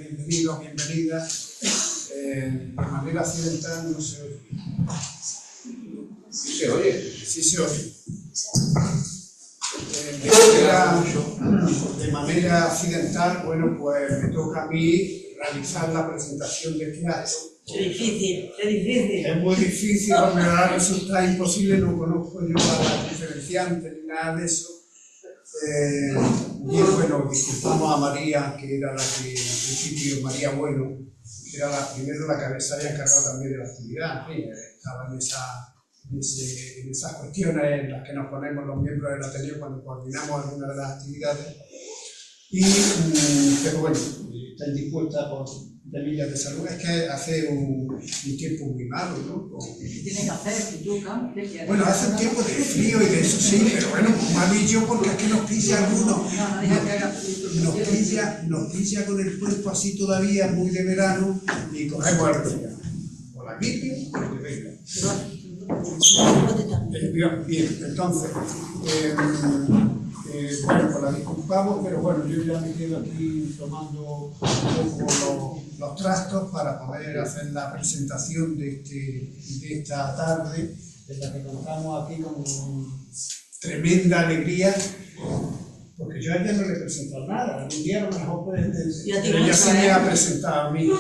bienvenidos, bienvenidas. De manera accidental no se oye. Sí se oye. Sí se oye. De manera accidental, bueno, pues me toca a mí realizar la presentación de este acto. Qué difícil, qué difícil. Es muy difícil, me va a resultar imposible, no conozco yo a la conferenciante ni nada de eso. Y bueno, disculpamos a María, que era la que, en principio, María Bueno, que era la primera la que se había encargado también de la actividad, ¿sí? Estaba en esas cuestiones en las que nos ponemos los miembros del Ateneo cuando coordinamos alguna de las actividades. Pero bueno, está indispuesta por temillas de salud. Es que hace un tiempo muy malo, ¿no? ¿Qué tienes que hacer? ¿Tú, Cam? ¿Qué quieres? Bueno, hace un tiempo de frío y de eso sí, pero bueno, malillo porque es que nos pilla alguno. Nos pilla con el cuerpo así todavía, muy de verano, y cogemos el resfriado. O la gripe, o lo que venga. Bien, entonces, bueno, pues la disculpamos, pero bueno, yo ya me quedo aquí tomando un poco los trastos para poder hacer la presentación de esta tarde, en la que contamos aquí con tremenda alegría, porque yo a ella no le he presentado nada, algún día a lo mejor puede entender, pero ella sí me ha presentado a mí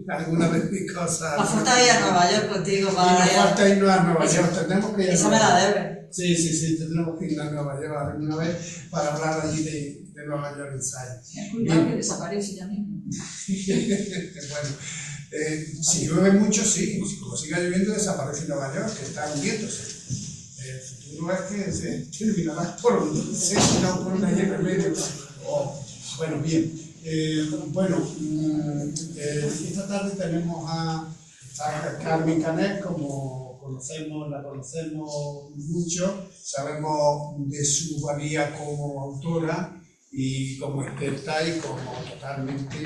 alguna de mis cosas. Me falta ir a Nueva York contigo para... Y nos falta irnos a Nueva York, tenemos que ir a Esa me la debe. Sí, tendremos que ir a Nueva York alguna vez para hablar allí de Nueva York Inside. Es cuidado que desaparece ya mismo. Bueno, si llueve mucho, sí, como siga lloviendo desaparece Nueva York, que está hundiéndose. El futuro es que se terminará por hundirse, no por una llena medio. Bueno, bien. Esta tarde tenemos a Carmen Canet, como la conocemos mucho, sabemos de su valía como autora y como experta y como totalmente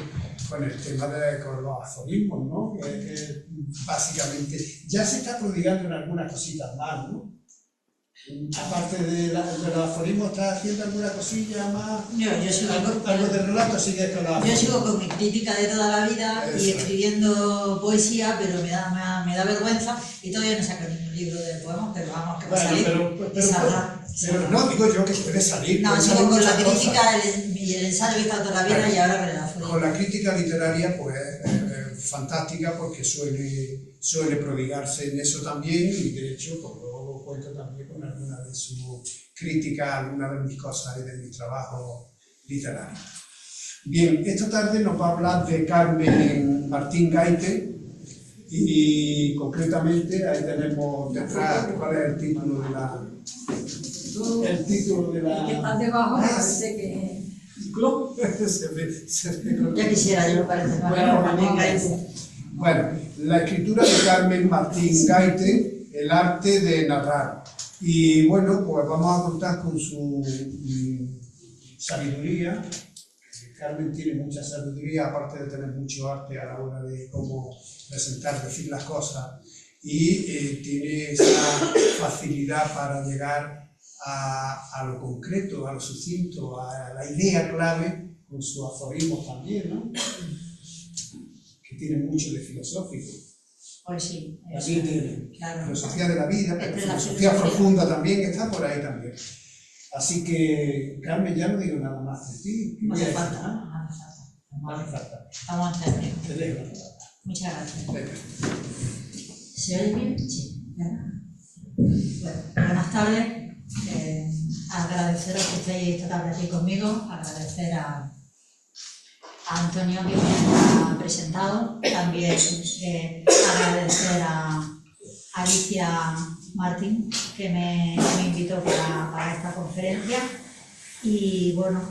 con el tema con los aforismos, ¿no? Que básicamente ya se está prodigando en algunas cositas más, ¿no? Aparte de los aforismos, ¿estás haciendo alguna cosilla más? Yo sigo algo de relato, sigues con la... Yo sigo con mi crítica de toda la vida y escribiendo poesía, pero me da vergüenza y todavía no saco ningún libro de poemas, pero vamos, que va a salir. Pero no digo yo que puede salir. No, sigo con la crítica y el ensayo que he estado toda la vida y ahora con el aforismo. Con la crítica literaria, pues fantástica porque suele prodigarse en eso también y de hecho, pues luego cuento también con alguna de sus críticas, alguna de mis cosas y de mi trabajo literario. Bien, esta tarde nos va a hablar de Carmen Martín Gaite y concretamente ahí tenemos detrás, ¿cuál es el título de la...? El título de la... Que está debajo, me parece que... Ya quisiera, yo me parece. Bueno, la escritura de Carmen Martín Gaite, el arte de narrar. Y bueno, pues vamos a contar con su sabiduría. Carmen tiene mucha sabiduría, aparte de tener mucho arte a la hora de cómo presentar, decir las cosas. Y tiene esa facilidad para llegar a lo concreto, a lo sucinto, a la idea clave, con sus aforismos también, ¿no? Que tiene mucho de filosófico. Pues sí. También tiene claro. Filosofía de la vida, pero filosofía profunda también, que está por ahí también. Así que, Carmen, ya no digo nada más de ti. No hace falta, ¿no? No hace falta. Estamos en término. Te dejo la palabra. Muchas gracias. Venga. ¿Se oye bien? Sí. Bueno, buenas tardes. Agradeceros que estéis esta tarde aquí conmigo, agradecer a Antonio que me ha presentado, también agradecer a Alicia Martín que me invitó para esta conferencia y bueno,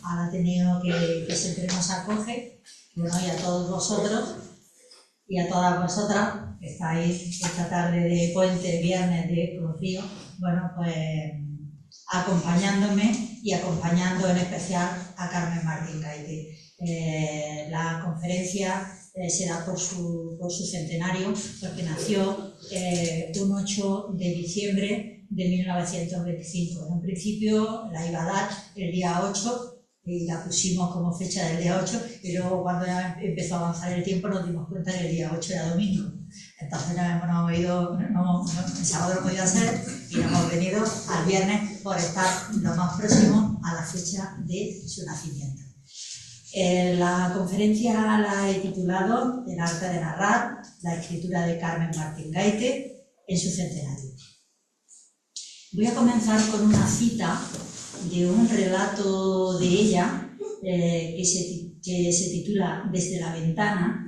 al Ateneo que siempre nos acoge, bueno, y a todos vosotros y a todas vosotras que estáis esta tarde de puente, viernes de Rocío, bueno, pues acompañándome y acompañando en especial a Carmen Martín Gaite. La conferencia se da por su centenario, porque nació un 8 de diciembre de 1925. En un principio la iba a dar el día 8 y la pusimos como fecha del día 8 y luego cuando ya empezó a avanzar el tiempo nos dimos cuenta que el día 8 era domingo. Entonces el sábado lo hemos ido a hacer y nos hemos venido al viernes por estar lo más próximo a la fecha de su nacimiento. La conferencia la he titulado El arte de narrar, la escritura de Carmen Martín Gaite en su centenario. Voy a comenzar con una cita de un relato de ella que se titula Desde la ventana,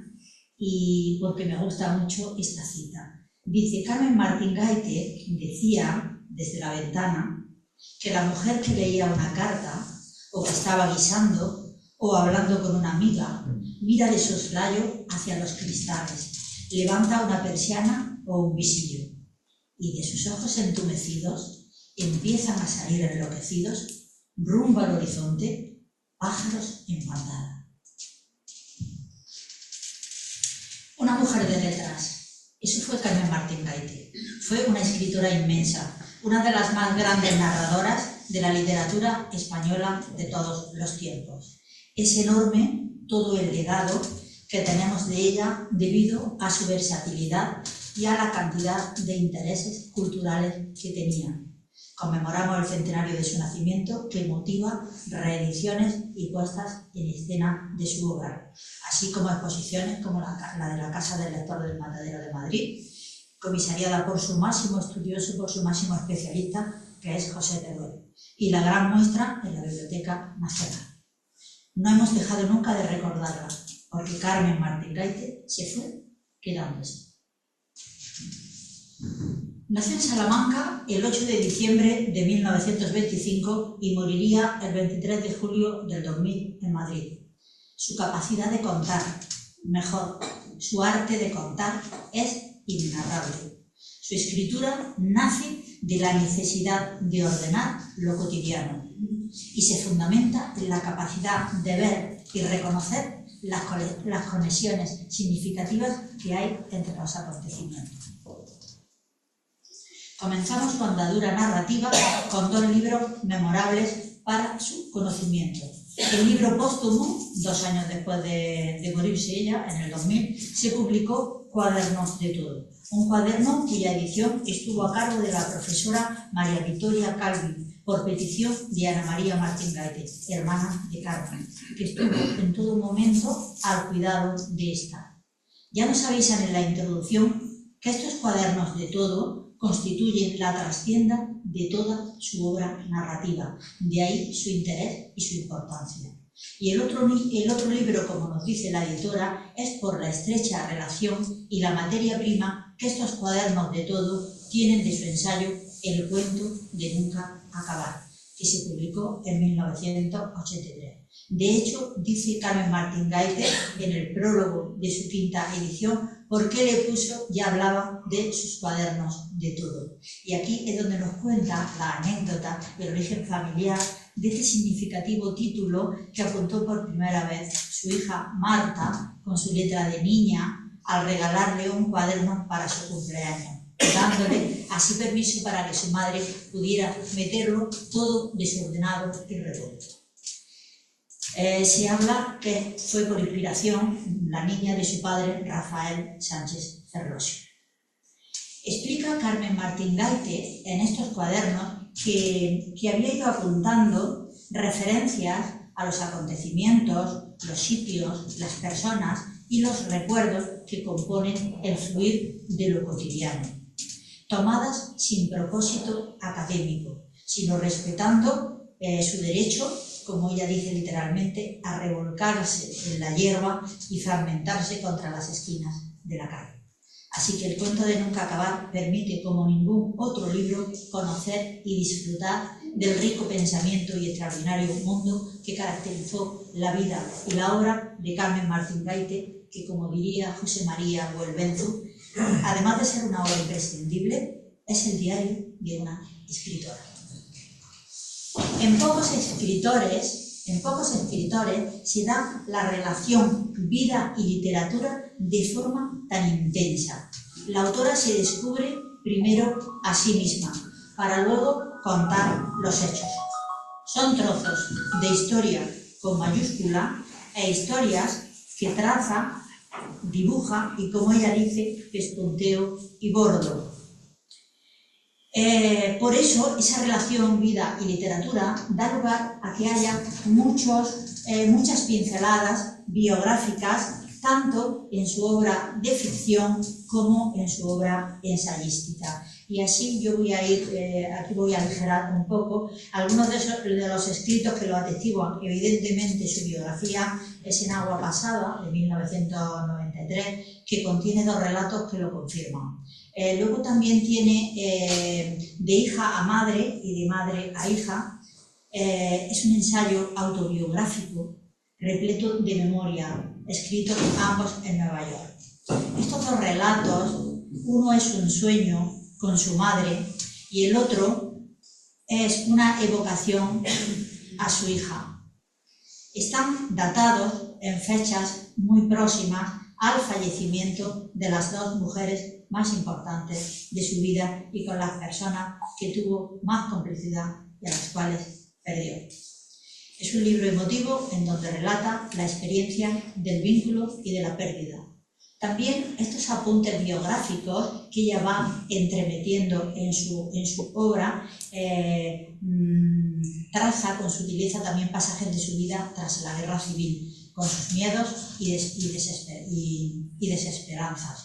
y porque me gusta mucho esta cita. Dice: Carmen Martín Gaite decía desde la ventana que la mujer que leía una carta o que estaba guisando o hablando con una amiga mira de soslayo hacia los cristales, levanta una persiana o un visillo y de sus ojos entumecidos empiezan a salir enloquecidos rumbo al horizonte pájaros en bandada. Una mujer de letras. Eso fue Carmen Martín Gaite. Fue una escritora inmensa, una de las más grandes narradoras de la literatura española de todos los tiempos. Es enorme todo el legado que tenemos de ella debido a su versatilidad y a la cantidad de intereses culturales que tenía. Conmemoramos el centenario de su nacimiento, que motiva reediciones y puestas en escena de su obra, así como exposiciones como la de la Casa del Lector del Matadero de Madrid, comisariada por su máximo estudioso, por su máximo especialista, que es José Teruel, y la gran muestra en la Biblioteca Nacional. No hemos dejado nunca de recordarla, porque Carmen Martín Gaite se fue quedándose. Nació en Salamanca el 8 de diciembre de 1925 y moriría el 23 de julio del 2000 en Madrid. Su capacidad de contar, mejor, su arte de contar es inenarrable. Su escritura nace de la necesidad de ordenar lo cotidiano y se fundamenta en la capacidad de ver y reconocer las conexiones significativas que hay entre los acontecimientos. Comenzamos su andadura narrativa con dos libros memorables para su conocimiento. El libro póstumo, 2 años después de morirse ella, en el 2000, se publicó Cuadernos de Todo, un cuaderno cuya edición estuvo a cargo de la profesora María Victoria Calvi, por petición de Ana María Martín Gaite, hermana de Carmen, que estuvo en todo momento al cuidado de esta. Ya nos avisan en la introducción que estos cuadernos de todo constituyen la trastienda de toda su obra narrativa, de ahí su interés y su importancia. Y el otro libro, como nos dice la editora, es por la estrecha relación y la materia prima que estos cuadernos de todo tienen de su ensayo El cuento de nunca acabar, que se publicó en 1983. De hecho, dice Carmen Martín Gaite en el prólogo de su 5ª edición por qué le puso y hablaba de sus cuadernos de todo. Y aquí es donde nos cuenta la anécdota del origen familiar de este significativo título que apuntó por primera vez su hija Marta con su letra de niña al regalarle un cuaderno para su cumpleaños, dándole así permiso para que su madre pudiera meterlo todo desordenado y revuelto. Se habla que fue por inspiración la niña de su padre, Rafael Sánchez Ferlosio. Explica Carmen Martín Gaite en estos cuadernos que había ido apuntando referencias a los acontecimientos, los sitios, las personas y los recuerdos que componen el fluir de lo cotidiano, tomadas sin propósito académico, sino respetando su derecho, como ella dice literalmente, a revolcarse en la hierba y fragmentarse contra las esquinas de la calle. Así que el cuento de nunca acabar permite, como ningún otro libro, conocer y disfrutar del rico pensamiento y extraordinario mundo que caracterizó la vida y la obra de Carmen Martín Gaite, que, como diría José María Buelbenzu, además de ser una obra imprescindible, es el diario de una escritora. En pocos escritores se da la relación vida y literatura de forma tan intensa. La autora se descubre primero a sí misma, para luego contar los hechos. Son trozos de historia con mayúscula e historias que traza, dibuja y, como ella dice, esponteo y bordo. Por eso, esa relación vida y literatura da lugar a que haya muchas pinceladas biográficas, tanto en su obra de ficción como en su obra ensayística. Y así yo voy a ir, aquí voy a aligerar un poco algunos de los escritos que lo atestiguan. Evidentemente su biografía es En agua pasada, de 1993, que contiene 2 relatos que lo confirman. Luego también tiene De hija a madre y de madre a hija. Es un ensayo autobiográfico repleto de memoria, escritos ambos en Nueva York. Estos 2 relatos, uno es un sueño con su madre y el otro es una evocación a su hija. Están datados en fechas muy próximas al fallecimiento de las 2 mujeres más importantes de su vida y con las personas que tuvo más complicidad y a las cuales perdió. Es un libro emotivo en donde relata la experiencia del vínculo y de la pérdida. También estos apuntes biográficos que ella va entremetiendo en su obra, traza con sutileza también pasajes de su vida tras la guerra civil, con sus miedos y desesperanzas.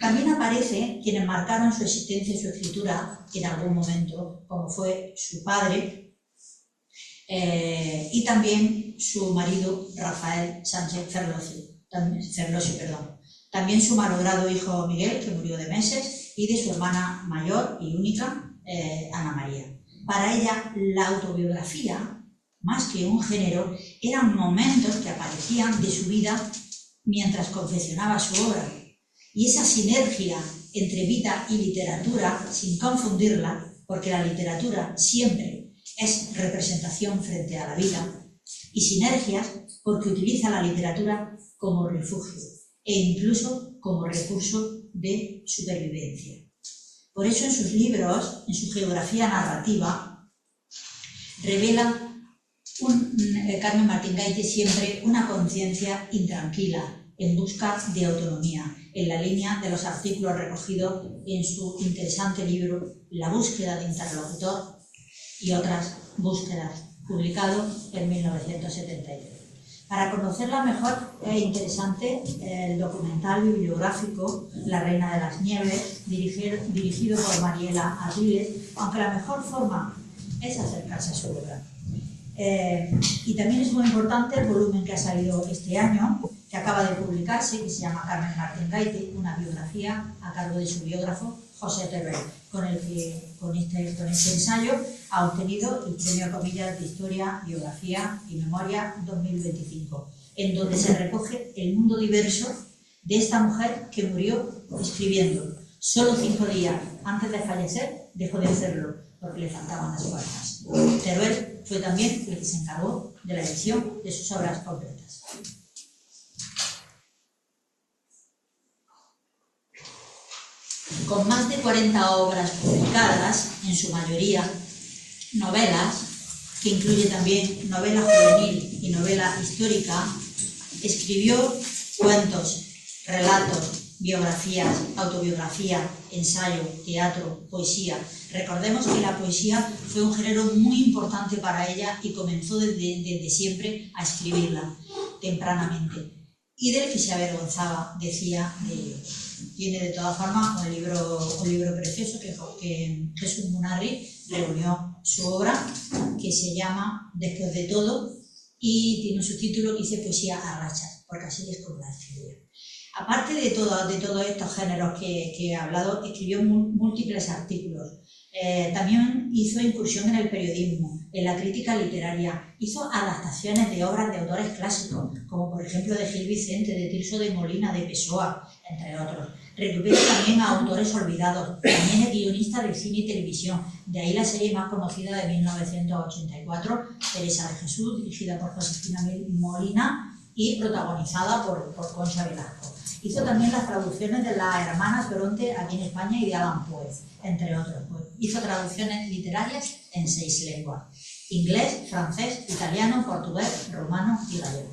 También aparece quienes marcaron su existencia y su escritura en algún momento, como fue su padre y también su marido Rafael Sánchez Ferlosio. También su malogrado hijo Miguel, que murió de meses, y de su hermana mayor y única, Ana María. Para ella, la autobiografía, más que un género, eran momentos que aparecían de su vida mientras confeccionaba su obra. Y esa sinergia entre vida y literatura, sin confundirla, porque la literatura siempre es representación frente a la vida, y sinergias porque utiliza la literatura como refugio e incluso como recurso de supervivencia. Por eso en sus libros, en su geografía narrativa, revela Carmen Martín Gaite siempre una conciencia intranquila en busca de autonomía, en la línea de los artículos recogidos en su interesante libro La búsqueda de interlocutor y otras búsquedas, publicado en 1973. Para conocerla mejor es interesante el documental bibliográfico La reina de las nieves, dirigido por Mariela Atriles, aunque la mejor forma es acercarse a su obra. Y también es muy importante el volumen que ha salido este año, que acaba de publicarse, que se llama Carmen Martín Gaite, una biografía a cargo de su biógrafo José Teruel, con este ensayo ha obtenido el premio Comillas de Historia, Biografía y Memoria 2025, en donde se recoge el mundo diverso de esta mujer que murió escribiendo. Solo 5 días antes de fallecer dejó de hacerlo porque le faltaban las fuerzas. Teruel fue también el que se encargó de la edición de sus obras completas. Con más de 40 obras publicadas, en su mayoría novelas, que incluye también novela juvenil y novela histórica, escribió cuentos, relatos, biografías, autobiografía, ensayo, teatro, poesía. Recordemos que la poesía fue un género muy importante para ella y comenzó desde siempre a escribirla tempranamente. Y del que se avergonzaba, decía de ello. Tiene de todas formas un libro precioso que Jesús Munarri reunió su obra, que se llama Después de todo, y tiene un subtítulo que dice Poesía a rachas, porque así es como la escribió. Aparte de todos estos géneros que he hablado, escribió múltiples artículos. También hizo incursión en el periodismo, en la crítica literaria, hizo adaptaciones de obras de autores clásicos, como por ejemplo de Gil Vicente, de Tirso de Molina, de Pessoa, entre otros. Recupera también a autores olvidados, también es guionista de cine y televisión, de ahí la serie más conocida de 1984, Teresa de Jesús, dirigida por Josefina Molina y protagonizada por Concha Velasco. Hizo también las traducciones de las hermanas Bronte aquí en España y de Alan Poe, entre otros. Hizo traducciones literarias en 6 lenguas. inglés, francés, italiano, portugués, rumano y gallego.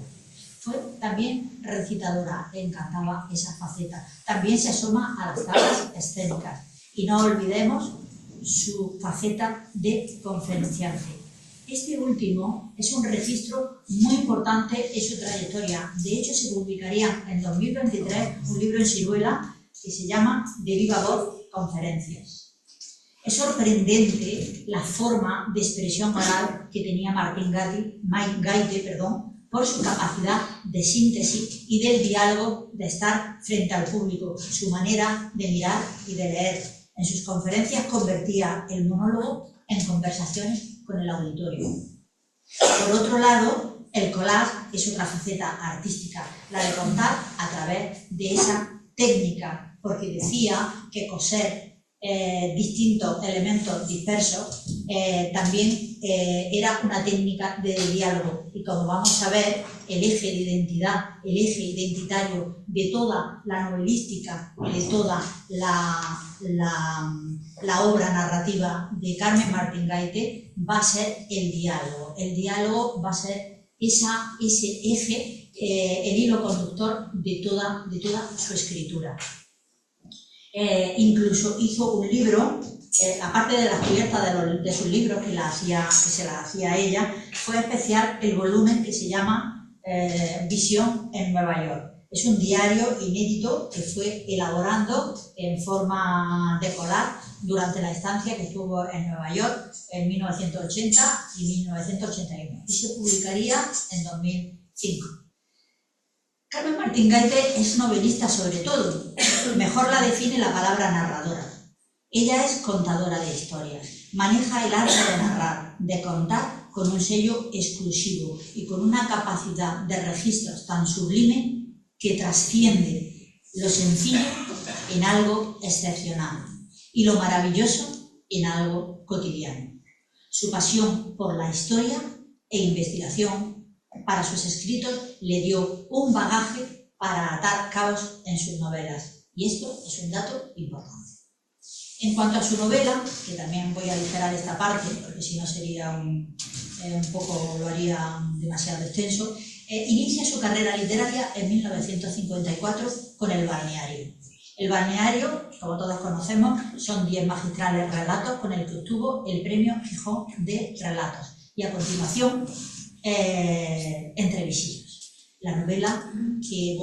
Fue también recitadora, le encantaba esa faceta. También se asoma a las tablas escénicas. Y no olvidemos su faceta de conferenciante. Este último es un registro muy importante en su trayectoria. De hecho, se publicaría en 2023 un libro en Siruela que se llama De viva voz, conferencias. Es sorprendente la forma de expresión oral que tenía Martín Gaite, por su capacidad de síntesis y del diálogo, de estar frente al público, su manera de mirar y de leer. En sus conferencias convertía el monólogo en conversaciones con el auditorio. Por otro lado, el collage es otra faceta artística, la de contar a través de esa técnica, porque decía que coser distintos elementos dispersos también era una técnica de diálogo, y como vamos a ver, el eje de identidad, el eje identitario de toda la novelística y de toda la obra narrativa de Carmen Martín Gaite va a ser el diálogo. El diálogo va a ser ese eje, el hilo conductor de toda su escritura. Incluso hizo un libro, aparte de las cubiertas de sus libros que se las hacía ella, fue especial el volumen que se llama Visión en Nueva York. Es un diario inédito que fue elaborando en forma de collage durante la estancia que estuvo en Nueva York en 1980 y 1981, y se publicaría en 2005. Carmen Martín Gaite es novelista sobre todo, mejor la define la palabra narradora. Ella es contadora de historias, maneja el arte de narrar, de contar con un sello exclusivo y con una capacidad de registros tan sublime que trasciende lo sencillo en algo excepcional y lo maravilloso en algo cotidiano. Su pasión por la historia e investigación para sus escritos le dio un bagaje para atar cabos en sus novelas, y esto es un dato importante. En cuanto a su novela, que también voy a aligerar esta parte, porque si no sería lo haría demasiado extenso, inicia su carrera literaria en 1954 con El balneario. El balneario, como todos conocemos, son 10 magistrales relatos con el que obtuvo el premio Gijón de Relatos. Y a continuación, Entre visillos, la novela que,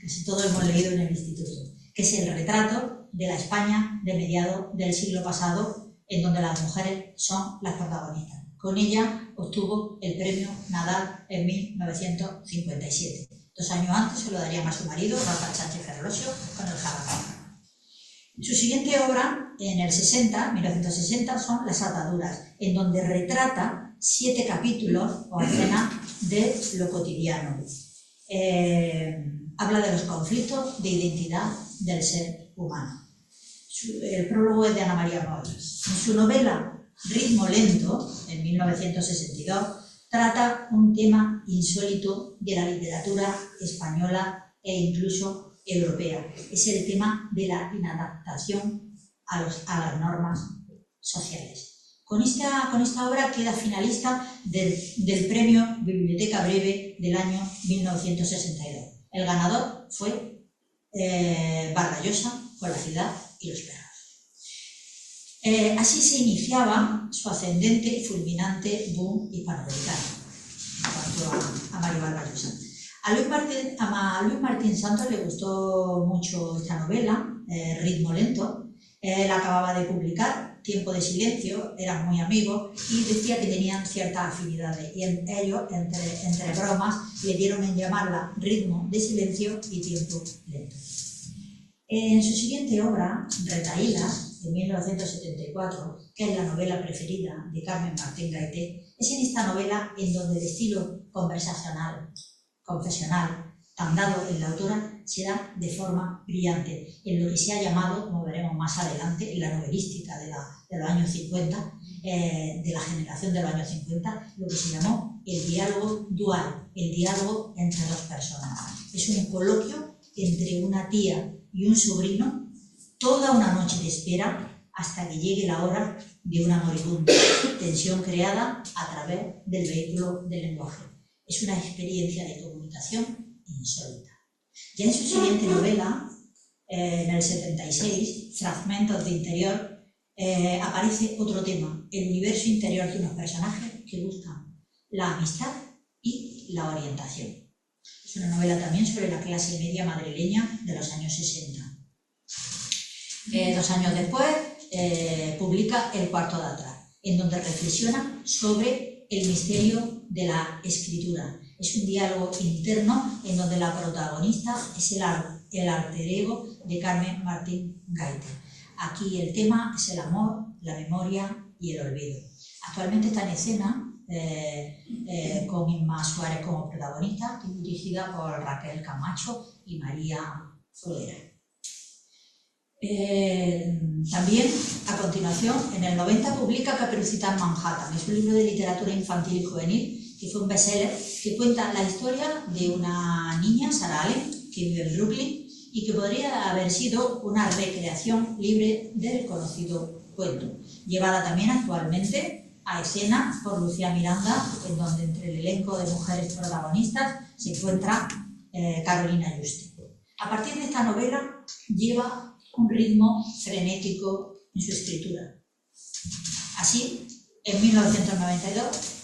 casi todos hemos leído en el instituto, que es el retrato de la España de mediados del siglo pasado, en donde las mujeres son las protagonistas. Con ella obtuvo el premio Nadal en 1957. 2 años antes se lo darían a su marido, Rafael Sánchez Ferrolosio, con el Jalapa. Su siguiente obra, en el 1960, son Las ataduras, en donde retrata 7 capítulos o escenas de lo cotidiano. Habla de los conflictos de identidad del ser humano. El prólogo es de Ana María Moll. En su novela Ritmo lento, en 1962, trata un tema insólito de la literatura española e incluso europea. Es el tema de la inadaptación a las normas sociales. Con esta obra queda finalista del premio Biblioteca Breve del año 1962. El ganador fue Vargas Llosa con La ciudad y los perros. Así se iniciaba su ascendente y fulminante boom hispanoamericano en cuanto a Mario Vargas Llosa. A Luis Martín Santos le gustó mucho esta novela, Ritmo lento. Él acababa de publicar Tiempo de silencio, eran muy amigos y decía que tenían ciertas afinidades, y ellos, entre bromas, le dieron en llamarla Ritmo de silencio y Tiempo lento. En su siguiente obra, Retahílas, de 1974, que es la novela preferida de Carmen Martín Gaite, es en esta novela en donde el estilo conversacional, confesional, tan dado en la autora, se da de forma brillante, en lo que se ha llamado, como veremos más adelante, en la novelística de los años 50, de la generación de los años 50, lo que se llamó el diálogo dual, el diálogo entre dos personas. Es un coloquio entre una tía y un sobrino, toda una noche de espera hasta que llegue la hora de una moribunda, tensión creada a través del vehículo del lenguaje. Es una experiencia de comunicación insólita. Ya en su siguiente novela, en el 76, Fragmentos de Interior, aparece otro tema, el universo interior de unos personajes que buscan la amistad y la orientación. Es una novela también sobre la clase media madrileña de los años 60. 2 años después publica El cuarto de atrás, en donde reflexiona sobre el misterio de la escritura. Es un diálogo interno en donde la protagonista es el alter ego de Carmen Martín Gaite. Aquí el tema es el amor, la memoria y el olvido. Actualmente está en escena con Inma Suárez como protagonista y dirigida por Raquel Camacho y María Folera. También, a continuación, en el 90 publica Caperucita en Manhattan. Es un libro de literatura infantil y juvenil que fue un bestseller que cuenta la historia de una niña, Sarah Allen, que vive en Brooklyn y que podría haber sido una recreación libre del conocido cuento, llevada también actualmente a escena por Lucía Miranda, en donde entre el elenco de mujeres protagonistas se encuentra Carolina Juste. A partir de esta novela lleva un ritmo frenético en su escritura. Así, en 1992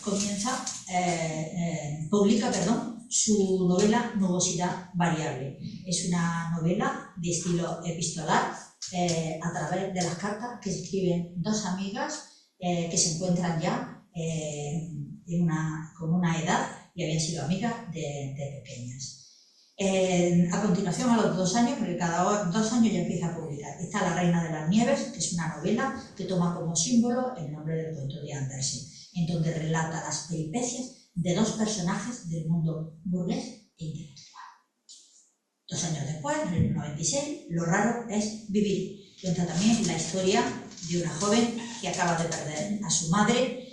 publica su novela Nubosidad variable. Es una novela de estilo epistolar a través de las cartas que escriben dos amigas que se encuentran ya con una edad y habían sido amigas de pequeñas. A continuación, a los 2 años, porque cada 2 años ya empieza a publicar, está La reina de las nieves, que es una novela que toma como símbolo el nombre del cuento de Andersen, en donde relata las peripecias de 2 personajes del mundo burgués e intelectual. 2 años después, en el 96, Lo raro es vivir. Cuenta también la historia de una joven que acaba de perder a su madre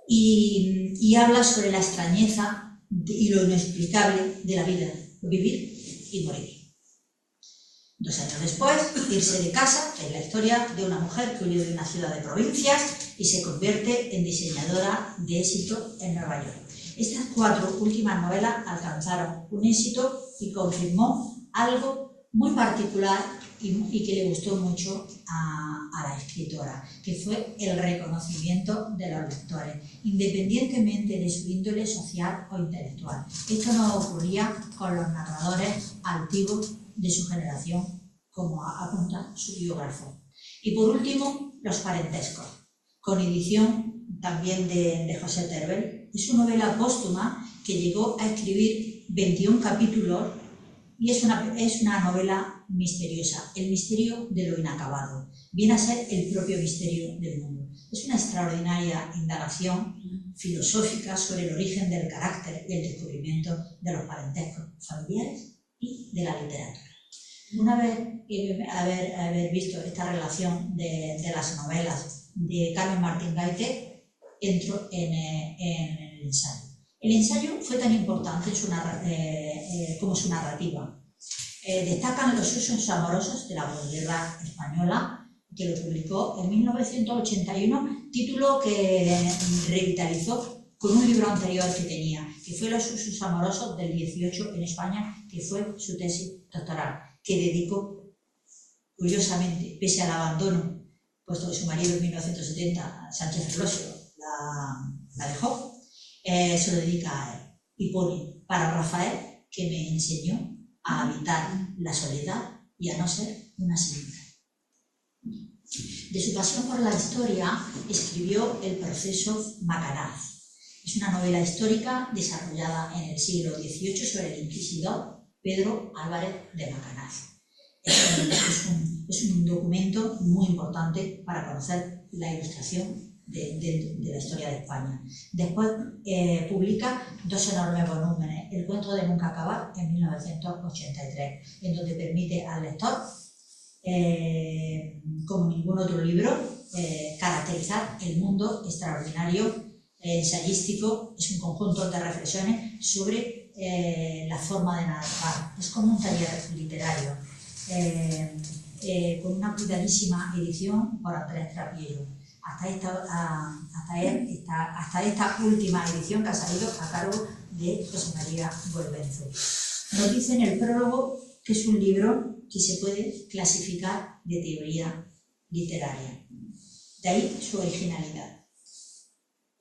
y habla sobre la extrañeza y lo inexplicable de la vida, vivir y morir. 2 años después, Irse de casa, es la historia de una mujer que huye de una ciudad de provincias y se convierte en diseñadora de éxito en Nueva York. Estas 4 últimas novelas alcanzaron un éxito y confirmó algo muy particular y que le gustó mucho a la escritora, que fue el reconocimiento de los lectores, independientemente de su índole social o intelectual. Esto no ocurría con los narradores altivos de su generación, como apunta su biógrafo. Y por último, Los parentescos, con edición también de José Terbel. Es una novela póstuma que llegó a escribir 21 capítulos y es una novela misteriosa, el misterio de lo inacabado. Viene a ser el propio misterio del mundo. Es una extraordinaria indagación filosófica sobre el origen del carácter y el descubrimiento de los parentescos familiares y de la literatura. Una vez haber visto esta relación de las novelas de Carmen Martín Gaite, entro en el ensayo. El ensayo fue tan importante como su narrativa. Destacan los usos amorosos de la posguerra española, que lo publicó en 1981, título que revitalizó con un libro anterior que tenía, que fue Los usos amorosos del 18 en España, que fue su tesis doctoral, que dedicó, curiosamente, pese al abandono, puesto que su marido en 1970, Sánchez Ferlosio, la dejó, se lo dedica a él y pone: para Rafael, que me enseñó a habitar la soledad y a no ser una señora. De su pasión por la historia escribió El proceso Macanaz. Es una novela histórica desarrollada en el siglo XVIII sobre el inquisidor Pedro Álvarez de Macanaz. Es un documento muy importante para conocer la ilustración de la historia de España. Después publica 2 enormes volúmenes, El cuento de nunca acabar, en 1983, en donde permite al lector, como ningún otro libro, caracterizar el mundo extraordinario ensayístico. Es un conjunto de reflexiones sobre la forma de narrar. Es como un taller literario, con una cuidadísima edición por Andrés Trapiello. hasta esta última edición que ha salido a cargo de José María Golbenzo. Nos dice en el prólogo que es un libro que se puede clasificar de teoría literaria. De ahí su originalidad.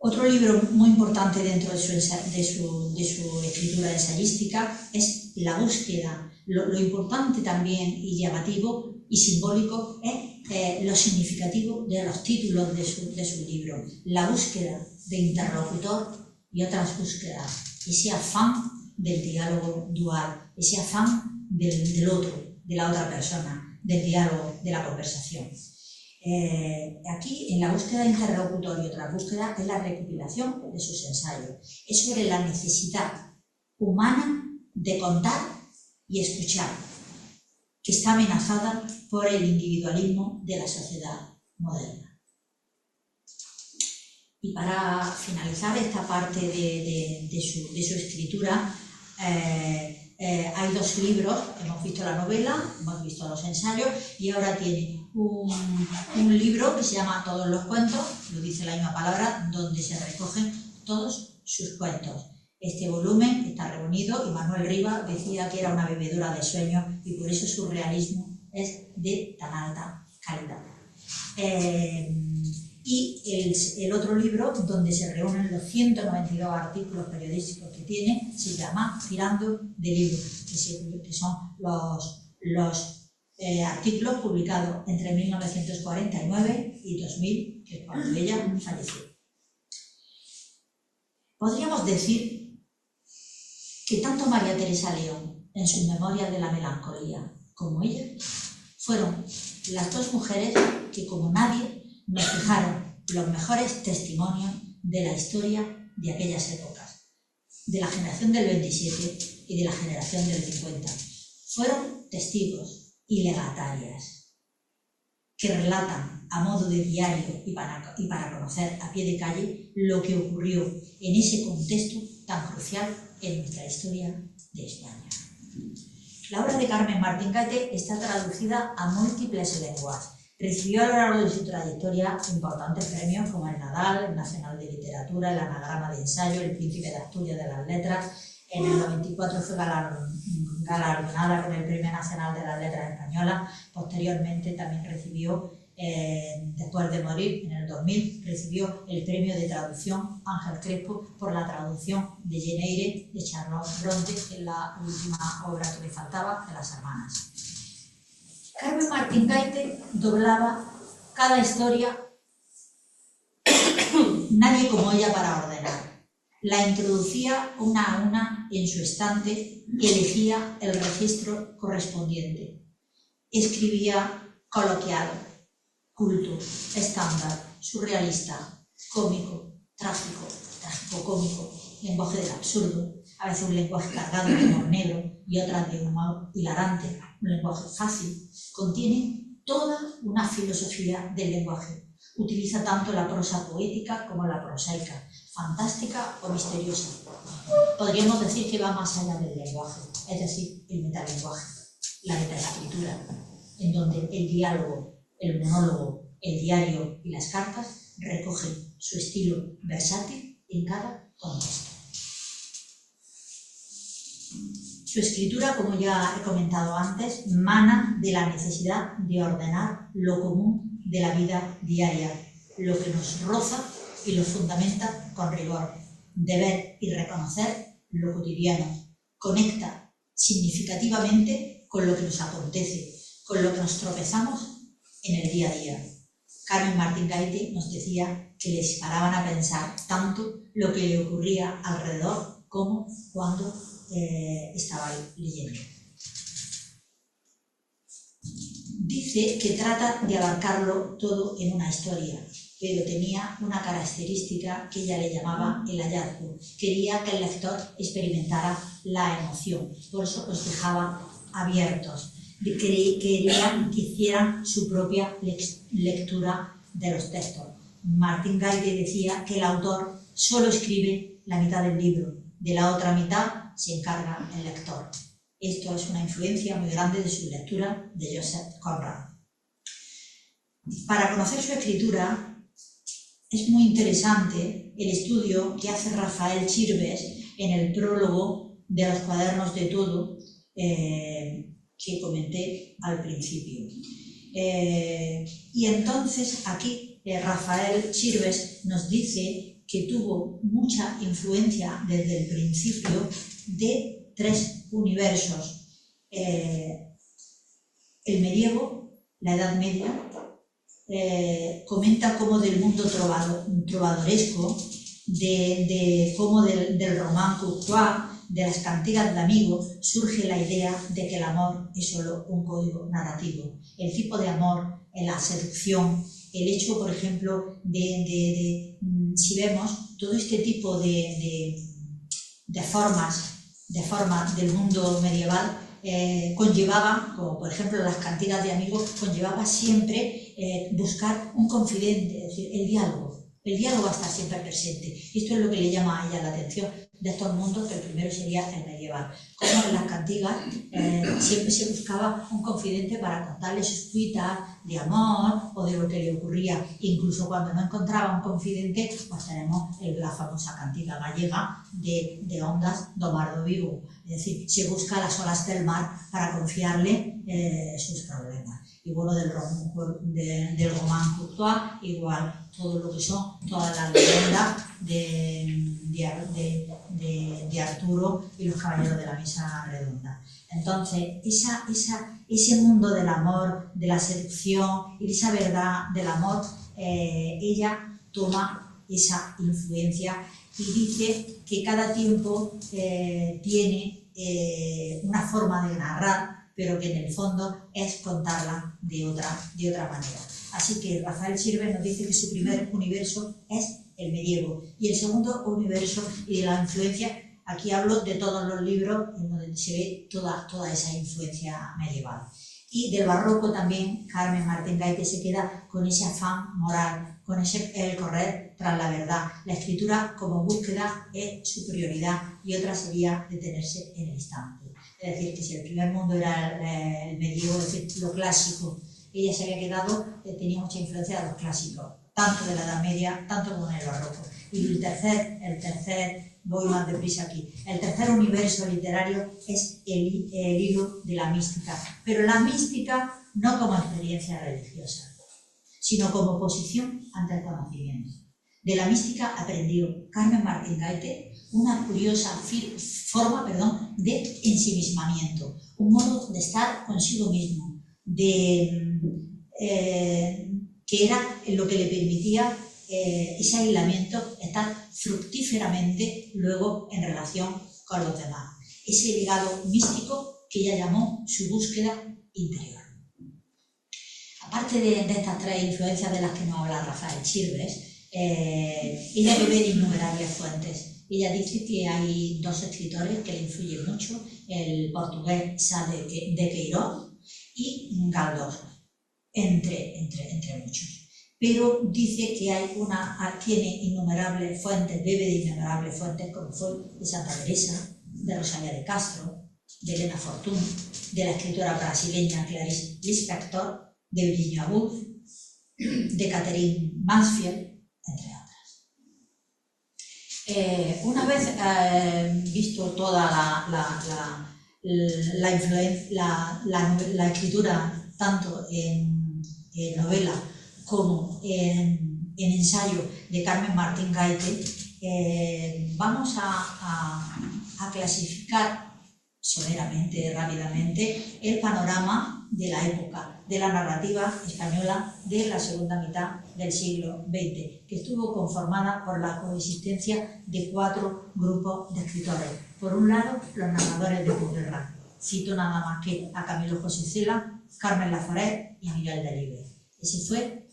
Otro libro muy importante dentro de su escritura ensayística es La búsqueda. Lo importante también y llamativo y simbólico es lo significativo de los títulos de su libro. La búsqueda de interlocutor y otras búsquedas. Ese afán del diálogo dual, ese afán del otro, de la otra persona, del diálogo, de la conversación. Aquí, en La búsqueda de interlocutor y otras búsquedas, es la recopilación de sus ensayos. Es sobre la necesidad humana de contar y escuchar, que está amenazada por el individualismo de la sociedad moderna. Y para finalizar esta parte de su escritura, hay dos libros. Hemos visto la novela, hemos visto los ensayos, y ahora tiene un libro que se llama Todos los cuentos, lo dice la misma palabra, donde se recogen todos sus cuentos. Este volumen está reunido y Manuel Rivas decía que era una bebedora de sueños y por eso su realismo es de tan alta calidad. Y el otro libro, donde se reúnen los 192 artículos periodísticos que tiene, se llama Tirando de Libros, que son los artículos publicados entre 1949 y 2000, que es cuando ella falleció. Podríamos decir que tanto María Teresa León, en sus Memorias de la Melancolía, como ella, fueron las dos mujeres que, como nadie, nos dejaron los mejores testimonios de la historia de aquellas épocas, de la generación del 27 y de la generación del 50. Fueron testigos y legatarias que relatan a modo de diario y para conocer a pie de calle lo que ocurrió en ese contexto tan crucial en nuestra historia de España. La obra de Carmen Martín Gaite está traducida a múltiples lenguas. Recibió a lo largo de su trayectoria importantes premios como el Nadal, el Nacional de Literatura, el Anagrama de Ensayo, el Príncipe de Asturias de las Letras. En el 94 fue galardonada con el Premio Nacional de las Letras Españolas. Posteriormente también recibió, después de morir, en el 2000, recibió el Premio de Traducción Ángel Crespo por la traducción de Jane Eyre de Charlotte Bronte, que es la última obra que le faltaba de las hermanas. Carmen Martín Gaite doblaba cada historia, nadie como ella para ordenar. La introducía una a una en su estante y elegía el registro correspondiente. Escribía coloquial, culto, estándar, surrealista, cómico, trágico, trágico-cómico, lenguaje del absurdo, a veces un lenguaje cargado de humor negro y otras de humor hilarante, un lenguaje fácil. Contiene toda una filosofía del lenguaje. Utiliza tanto la prosa poética como la prosaica, fantástica o misteriosa. Podríamos decir que va más allá del lenguaje, es decir, el metalenguaje, la metaescritura, en donde el diálogo, el monólogo, el diario y las cartas recogen su estilo versátil en cada contexto. Su escritura, como ya he comentado antes, mana de la necesidad de ordenar lo común de la vida diaria, lo que nos roza y lo fundamenta con rigor, de ver y reconocer lo cotidiano, conecta significativamente con lo que nos acontece, con lo que nos tropezamos en el día a día. Carmen Martín Gaite nos decía que les paraban a pensar tanto lo que le ocurría alrededor como cuando estaba leyendo. Dice que trata de abarcarlo todo en una historia, pero tenía una característica que ella le llamaba el hallazgo. Quería que el lector experimentara la emoción, por eso los dejaba abiertos. Querían que hicieran su propia lectura de los textos. Martín Gaite decía que el autor solo escribe la mitad del libro, de la otra mitad se encarga el lector. Esto es una influencia muy grande de su lectura de Joseph Conrad. Para conocer su escritura es muy interesante el estudio que hace Rafael Chirves en el prólogo de los cuadernos de todo, que comenté al principio. Y entonces aquí Rafael Chirves nos dice que tuvo mucha influencia desde el principio de 3 universos: el medievo, la Edad Media, comenta cómo del mundo trovadoresco, cómo del román courtois, de las cantigas de amigos, surge la idea de que el amor es solo un código narrativo. El tipo de amor, la seducción, el hecho, por ejemplo, si vemos todo este tipo de formas del mundo medieval, conllevaba, como por ejemplo las cantigas de amigos, conllevaba siempre buscar un confidente, es decir, el diálogo va a estar siempre presente. Esto es lo que le llama a ella la atención de estos mundos, que el primero sería el medieval. Como en las cantigas siempre se buscaba un confidente para contarle sus cuitas de amor o de lo que le ocurría. Incluso cuando no encontraba un confidente, pues tenemos la famosa cantiga gallega de Ondas do Mar do Vigo. Es decir, se busca las olas del mar para confiarle sus problemas. Y bueno, del román courtois, igual, todo lo que son, todas las leyendas de Arturo y los caballeros de la mesa redonda. Entonces, ese mundo del amor, de la seducción y esa verdad del amor, ella toma esa influencia y dice que cada tiempo tiene una forma de narrar, pero que en el fondo es contarla de otra manera. Así que Rafael Chirves nos dice que su primer universo es el medievo, y el segundo universo y de la influencia, aquí hablo de todos los libros en donde se ve toda esa influencia medieval. Y del barroco también, Carmen Martín Gaite se queda con ese afán moral, con el correr tras la verdad. La escritura como búsqueda es su prioridad, y otra sería detenerse en el instante. Es decir, que si el primer mundo era el medievo, es decir, lo clásico, ella se había quedado, tenía mucha influencia de los clásicos, tanto de la Edad Media, tanto como en el barroco. Y el tercer, voy más deprisa aquí, el tercer universo literario es el hilo de la mística, pero la mística no como experiencia religiosa, sino como posición ante el conocimiento. De la mística aprendió Carmen Martín Gaite una curiosa forma de ensimismamiento, un modo de estar consigo mismo, que era lo que le permitía ese aislamiento, estar fructíferamente luego en relación con los demás. Ese legado místico que ella llamó su búsqueda interior. Aparte de estas 3 influencias de las que nos habla Rafael Chirves, ella bebe de innumerables fuentes. Ella dice que hay 2 escritores que le influyen mucho, el portugués Sá de Queiroz y Galdós, entre muchos. Pero dice que tiene innumerables fuentes, bebe de innumerables fuentes, como fue de Santa Teresa, de Rosalía de Castro, de Elena Fortún, de la escritora brasileña Clarice Lispector, de Virginia Woolf, de Catherine Mansfield, entre otras. Una vez visto toda la escritura, tanto en novela como en ensayo de Carmen Martín Gaite, vamos a clasificar someramente, rápidamente, el panorama de la época, de la narrativa española de la segunda mitad del siglo XX, que estuvo conformada por la coexistencia de 4 grupos de escritores. Por un lado, los narradores de posguerra. Cito nada más que a Camilo José Cela, Carmen Laforet y a Miguel Delibes. Ese fue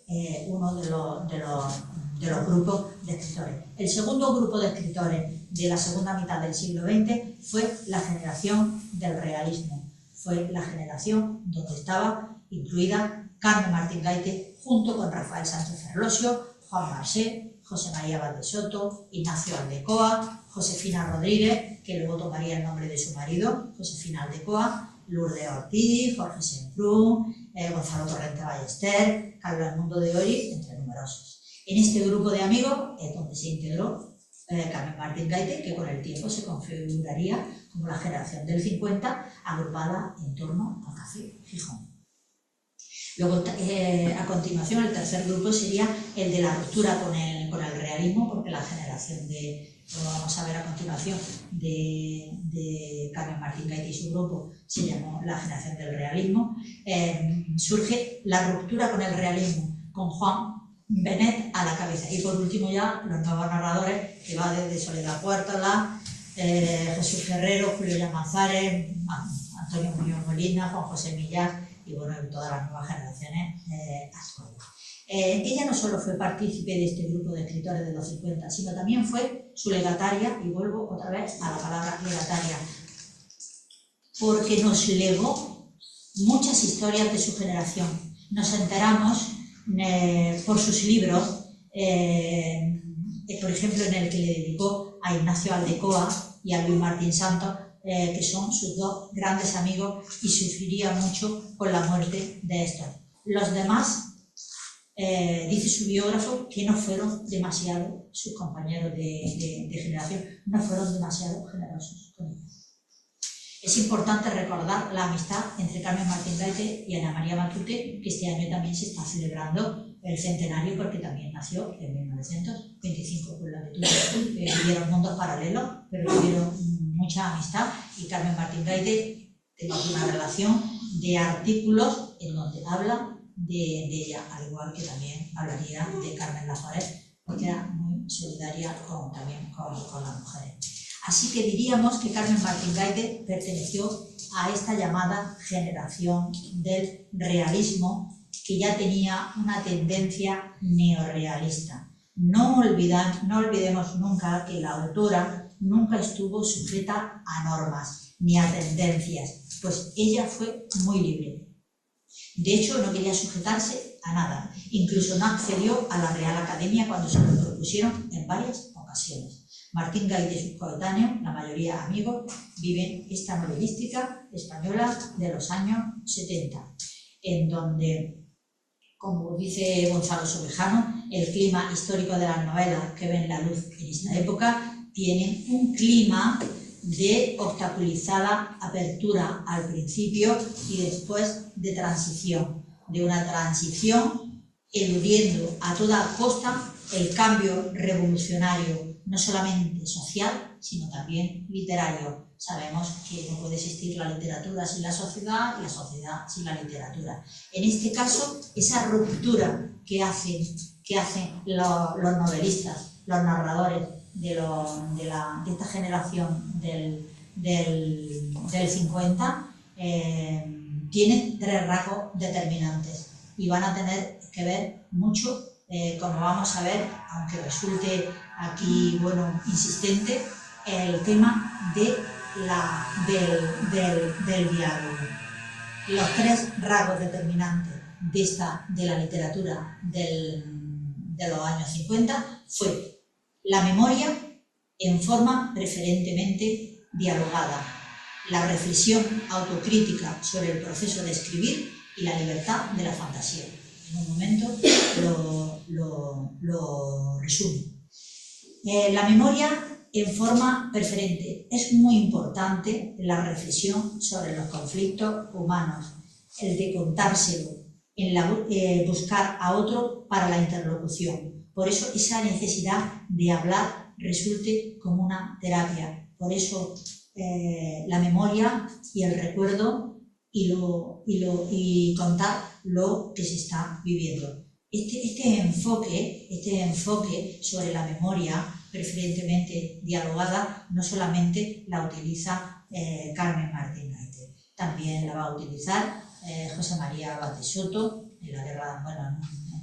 uno de los grupos de escritores. El segundo grupo de escritores de la segunda mitad del siglo XX fue la generación del realismo. Fue la generación donde estaba incluida Carmen Martín Gaite junto con Rafael Sánchez Ferlosio, Juan Marcé, José María Valdesoto, Ignacio Aldecoa, Josefina Rodríguez, que luego tomaría el nombre de su marido, Josefina Aldecoa, Lourdes Ortiz, Jorge Semprún, Gonzalo Torrente Ballester, Carlos Mundo de Ori, entre numerosos. En este grupo de amigos es donde se integró Carmen Martín Gaite, que con el tiempo se configuraría como la generación del 50, agrupada en torno al Café Gijón. Luego, a continuación, el tercer grupo sería el de la ruptura con el realismo, porque la generación lo vamos a ver a continuación, de Carmen Martín Gaite y su grupo se llamó la generación del realismo. Surge la ruptura con el realismo, con Juan Benet a la cabeza. Y por último ya los nuevos narradores, que va desde Soledad Puertola, Jesús Ferrero, Julio Llamazares, Antonio Muñoz Molina, Juan José Millán y bueno, todas las nuevas generaciones actuales. Ella no solo fue partícipe de este grupo de escritores de los 50, sino también fue su legataria, y vuelvo otra vez a la palabra legataria, porque nos legó muchas historias de su generación. Nos enteramos por sus libros, por ejemplo, en el que le dedicó a Ignacio Aldecoa y a Luis Martín Santos, que son sus dos grandes amigos, y sufriría mucho con la muerte de estos. Los demás, dice su biógrafo, que no fueron demasiado, sus compañeros de generación, no fueron demasiado generosos con ellos. Es importante recordar la amistad entre Carmen Martín Gaite y Ana María Matute, que este año también se está celebrando el centenario, porque también nació en 1925, con la que vivieron mundos paralelos, pero tuvieron mucha amistad. Y Carmen Martín Gaite tengo aquí una relación de artículos en donde habla de ella, al igual que también hablaría de Carmen Laforet, porque era muy solidaria también con las mujeres. Así que diríamos que Carmen Martín Gaite perteneció a esta llamada generación del realismo, que ya tenía una tendencia neorrealista. No olvidemos nunca que la autora nunca estuvo sujeta a normas ni a tendencias, pues ella fue muy libre. De hecho, no quería sujetarse a nada, incluso no accedió a la Real Academia cuando se lo propusieron en varias ocasiones. Martín Gaite y sus coetáneos, la mayoría amigos, viven esta novelística española de los años 70, en donde, como dice Gonzalo Sobejano, el clima histórico de las novelas que ven la luz en esta época tienen un clima de obstaculizada apertura al principio y después de transición, de una transición eludiendo a toda costa el cambio revolucionario, no solamente social, sino también literario. Sabemos que no puede existir la literatura sin la sociedad y la sociedad sin la literatura. En este caso, esa ruptura que hacen los novelistas, los narradores de esta generación del 50, tienen tres rasgos determinantes y van a tener que ver mucho, como vamos a ver, aunque resulte aquí, bueno, insistente, el tema del diálogo. Los tres rasgos determinantes de la literatura de los años 50 fue la memoria en forma preferentemente dialogada, la reflexión autocrítica sobre el proceso de escribir y la libertad de la fantasía. En un momento lo resumo. La memoria en forma preferente. Es muy importante la reflexión sobre los conflictos humanos, el de contárselo, buscar a otro para la interlocución. Por eso esa necesidad de hablar resulte como una terapia. Por eso la memoria y el recuerdo y contar lo que se está viviendo. Este enfoque sobre la memoria preferentemente dialogada no solamente la utiliza Carmen Martín Gaite, también la va a utilizar José María Batesoto en la guerra, bueno, en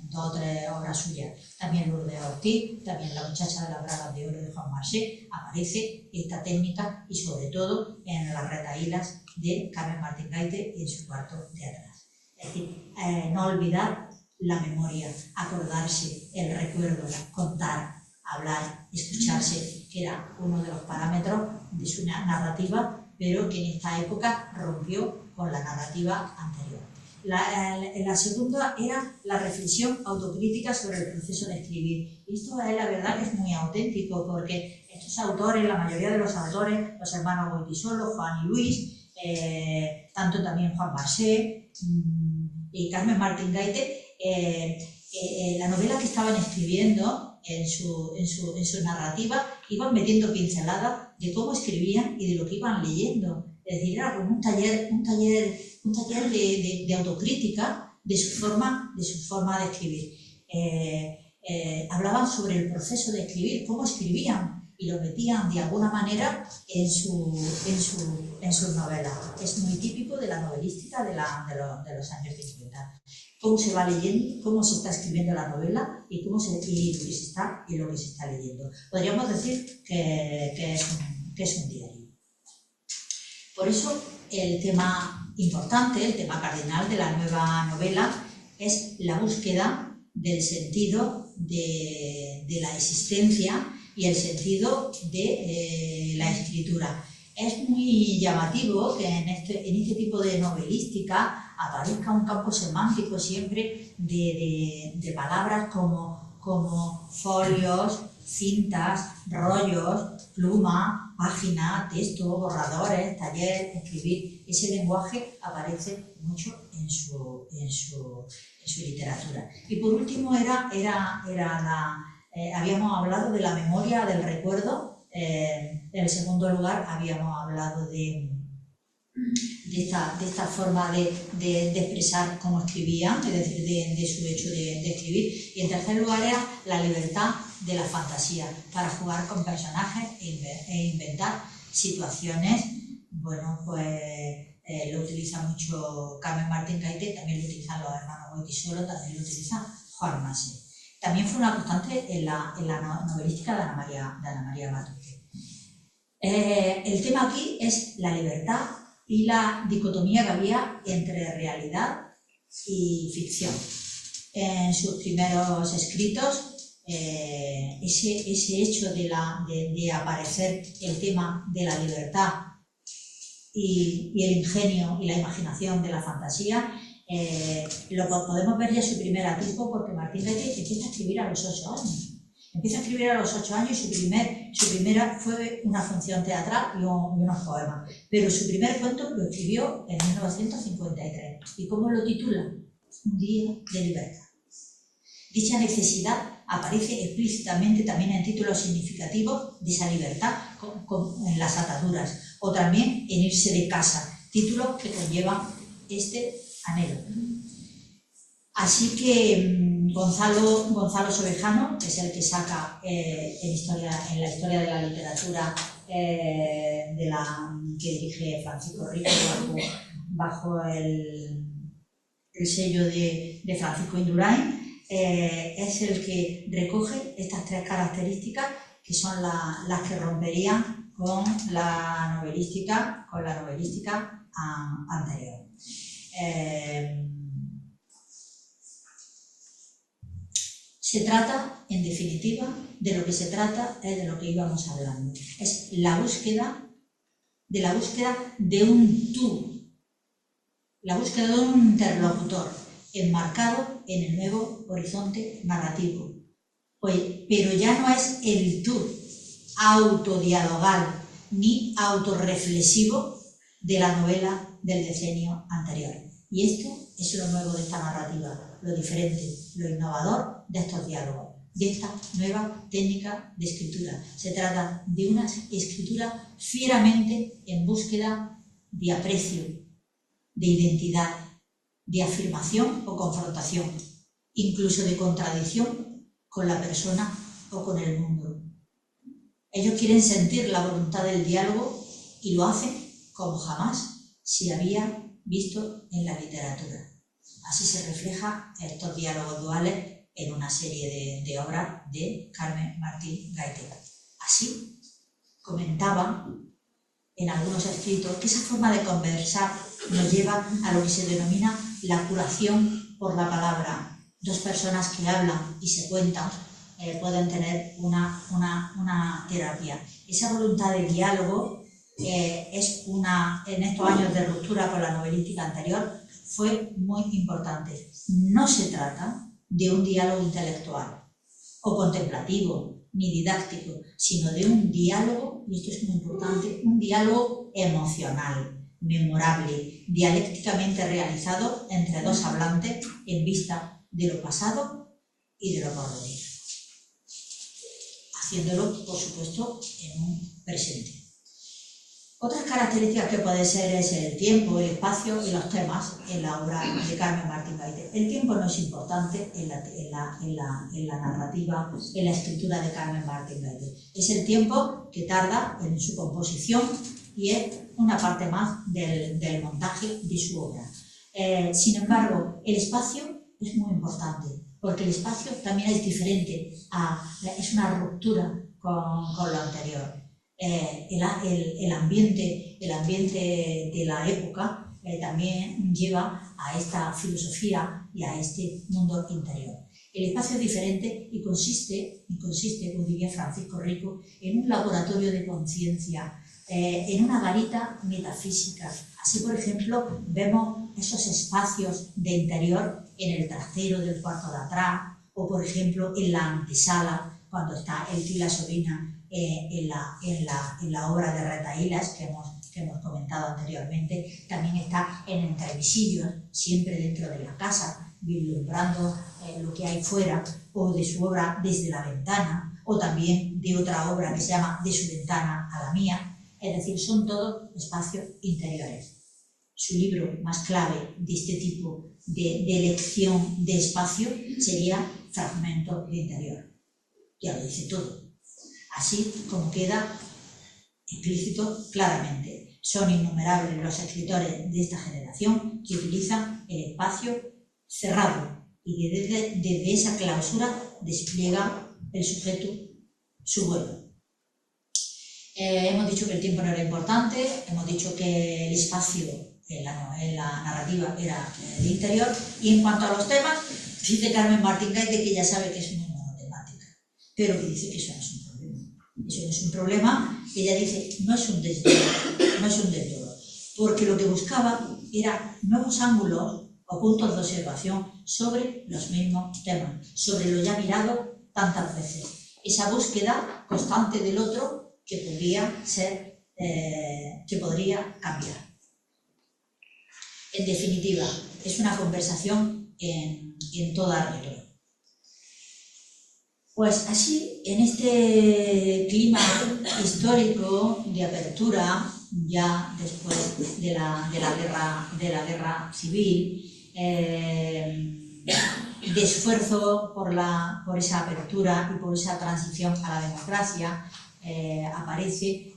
2 o 3 obras suyas. También Lourdes Ortiz, también La muchacha de las bragas de oro de Juan Marché, aparece esta técnica, y sobre todo en las retaílas de Carmen Martín Gaite en su cuarto de atrás. Es decir, no olvidar la memoria, acordarse, el recuerdo, contar, hablar, escucharse, que era uno de los parámetros de su narrativa, pero que en esta época rompió con la narrativa anterior. La segunda era la reflexión autocrítica sobre el proceso de escribir. Y esto es la verdad que es muy auténtico, porque estos autores, la mayoría de los autores, los hermanos Goytisolo, Juan y Luis, tanto también Juan Massé y Carmen Martín Gaite, la novela que estaban escribiendo en su narrativa iban metiendo pinceladas de cómo escribían y de lo que iban leyendo. Es decir, era como un taller de autocrítica de su forma de escribir. Hablaban sobre el proceso de escribir, cómo escribían, y lo metían de alguna manera en sus novelas. Es muy típico de la novelística de los años 50. Cómo se va leyendo, cómo se está escribiendo la novela y lo que se está leyendo. Podríamos decir que es un diario. Por eso el tema importante, el tema cardinal de la nueva novela es la búsqueda del sentido de la existencia y el sentido de la escritura. Es muy llamativo que en este tipo de novelística aparezca un campo semántico siempre de palabras como folios, cintas, rollos, pluma, página, texto, borradores, taller, escribir. Ese lenguaje aparece mucho en su literatura. Y por último habíamos hablado de la memoria, del recuerdo. En el segundo lugar habíamos hablado de esta forma de expresar cómo escribían, es decir, de su hecho de escribir. Y en tercer lugar era la libertad de la fantasía para jugar con personajes e inventar situaciones. Bueno, pues lo utiliza mucho Carmen Martín Gaite, también lo utilizan los hermanos Goytisolo, también lo utiliza Juan Massé. También fue una constante en la novelística de Ana María Matute. El tema aquí es la libertad y la dicotomía que había entre realidad y ficción. En sus primeros escritos, ese hecho de aparecer el tema de la libertad y el ingenio y la imaginación de la fantasía, lo podemos ver ya en su primer atisbo, porque Martín Gaite empieza a escribir a los 8 años. Empieza a escribir a los 8 años y su primera fue una función teatral y unos poemas. Pero su primer cuento lo escribió en 1953. ¿Y cómo lo titula? Un día de libertad. Dicha necesidad aparece explícitamente también en títulos significativos de esa libertad, en Las ataduras, o también en Irse de casa, títulos que conllevan este anhelo. Así que Gonzalo Sobejano, que es el que saca en la historia de la literatura que dirige Francisco Rico bajo el sello de Francisco Indurain, es el que recoge estas tres características que son las que romperían con la novelística anterior. Se trata, en definitiva, de lo que se trata es de lo que íbamos hablando. Es la búsqueda de un tú, la búsqueda de un interlocutor enmarcado en el nuevo horizonte narrativo. Pero ya no es el tú autodialogal ni autorreflexivo de la novela del decenio anterior. Y esto es lo nuevo de esta narrativa, lo diferente, lo innovador de estos diálogos, de esta nueva técnica de escritura. Se trata de una escritura fieramente en búsqueda de aprecio, de identidad, de afirmación o confrontación, incluso de contradicción con la persona o con el mundo. Ellos quieren sentir la voluntad del diálogo y lo hacen como jamás se había visto en la literatura. Así se refleja estos diálogos duales en una serie de obras de Carmen Martín Gaite. Así comentaban en algunos escritos que esa forma de conversar nos lleva a lo que se denomina la curación por la palabra. Dos personas que hablan y se cuentan pueden tener una terapia. Esa voluntad de diálogo en estos años de ruptura con la novelística anterior, fue muy importante. No se trata de un diálogo intelectual o contemplativo ni didáctico, sino de un diálogo, y esto es muy importante, un diálogo emocional, memorable, dialécticamente realizado entre dos hablantes en vista de lo pasado y de lo porvenir, haciéndolo, por supuesto, en un presente. Otras características que puede ser es el tiempo, el espacio y los temas en la obra de Carmen Martín Gaite. El tiempo no es importante en la narrativa, en la escritura de Carmen Martín Gaite. Es el tiempo que tarda en su composición y es una parte más del montaje de su obra. Sin embargo, el espacio es muy importante, porque el espacio también es diferente, es una ruptura con lo anterior. El ambiente de la época también lleva a esta filosofía y a este mundo interior. El espacio es diferente y consiste, como diría Francisco Rico, en un laboratorio de conciencia, en una garita metafísica. Así, por ejemplo, vemos esos espacios de interior en el trasero del cuarto de atrás, o por ejemplo en la antesala, cuando está el tío y la sobrina en la obra de Retahílas que hemos comentado anteriormente. También está en entrevisillos, siempre dentro de la casa, vislumbrando lo que hay fuera, o de su obra Desde la ventana, o también de otra obra que se llama De su ventana a la mía. Es decir, son todos espacios interiores. Su libro más clave de este tipo de elección de espacio sería Fragmentos de interior. Ya lo dice todo. Así como queda explícito claramente. Son innumerables los escritores de esta generación que utilizan el espacio cerrado y desde esa clausura despliega el sujeto su vuelo. Hemos dicho que el tiempo no era importante, hemos dicho que el espacio en la narrativa era el interior, y en cuanto a los temas, dice Carmen Martín Gaite que ya sabe que es muy monotemática, pero que dice que eso no es un problema. Eso no es un problema, ella dice, no es un desdoro, porque lo que buscaba era nuevos ángulos o puntos de observación sobre los mismos temas, sobre lo ya mirado tantas veces. Esa búsqueda constante del otro que podría cambiar. En definitiva, es una conversación en toda regla. Pues así, en este clima histórico de apertura, ya después de la guerra civil, de esfuerzo por esa apertura y por esa transición a la democracia,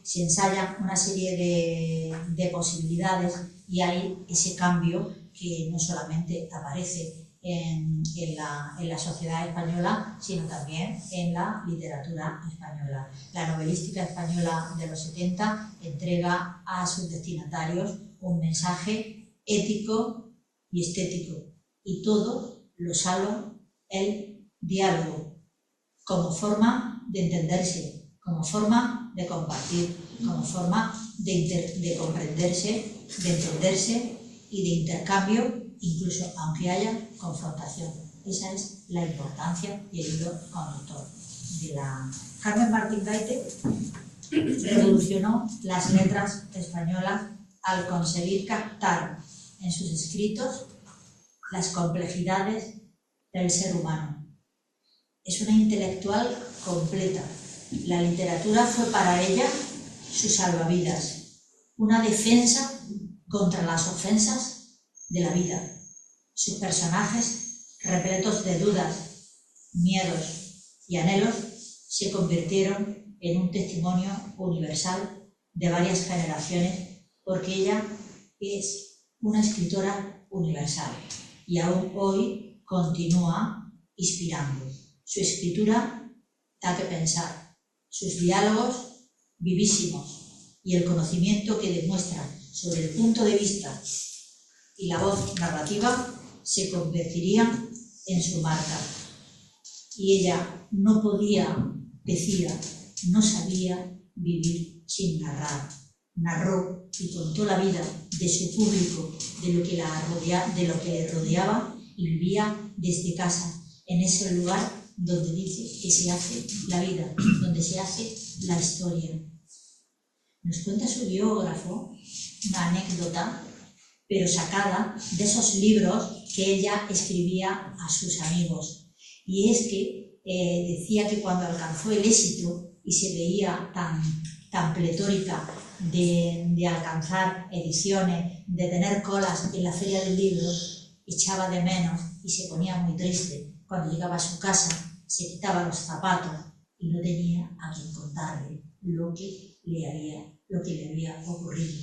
se ensayan una serie de posibilidades, y hay ese cambio que no solamente aparece en la sociedad española, sino también en la literatura española. La novelística española de los 70 entrega a sus destinatarios un mensaje ético y estético, y todo lo salva el diálogo como forma de entenderse, como forma de compartir, como forma de comprenderse, de entenderse y de intercambio, incluso aunque haya confrontación. Esa es la importancia y el hilo conductor de la... Carmen Martín Gaite revolucionó las letras españolas al conseguir captar en sus escritos las complejidades del ser humano. Es una intelectual completa. La literatura fue para ella su salvavidas, una defensa contra las ofensas de la vida. Sus personajes, repletos de dudas, miedos y anhelos, se convirtieron en un testimonio universal de varias generaciones, porque ella es una escritora universal y aún hoy continúa inspirando. Su escritura da que pensar, sus diálogos vivísimos y el conocimiento que demuestra sobre el punto de vista y la voz narrativa se convertirían en su marca. Y ella no podía, decía, no sabía vivir sin narrar, narró y contó la vida de su público, de lo que le rodeaba, y vivía desde casa, en ese lugar donde dice que se hace la vida, donde se hace la historia. Nos cuenta su biógrafo una anécdota, pero sacada de esos libros que ella escribía a sus amigos. Y es que decía que cuando alcanzó el éxito y se veía tan pletórica de alcanzar ediciones, de tener colas en la feria del libro, echaba de menos y se ponía muy triste cuando llegaba a su casa, se quitaba los zapatos y no tenía a quien contarle lo que le había ocurrido.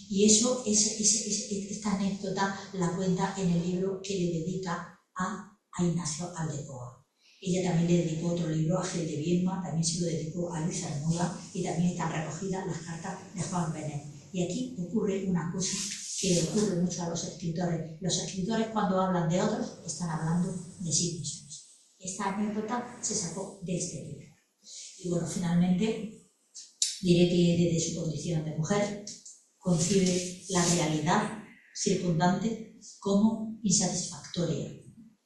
Y esta anécdota la cuenta en el libro que le dedica a Ignacio Aldecoa. Ella también le dedicó otro libro a Gil de Viedma, también se lo dedicó a Luis Cernuda, y también están recogidas las cartas de Juan Benet. Y aquí ocurre una cosa que ocurre mucho a los escritores. Los escritores, cuando hablan de otros, están hablando de sí mismos. Esta anécdota se sacó de este libro. Y bueno, finalmente diré que desde su condición de mujer concibe la realidad circundante como insatisfactoria.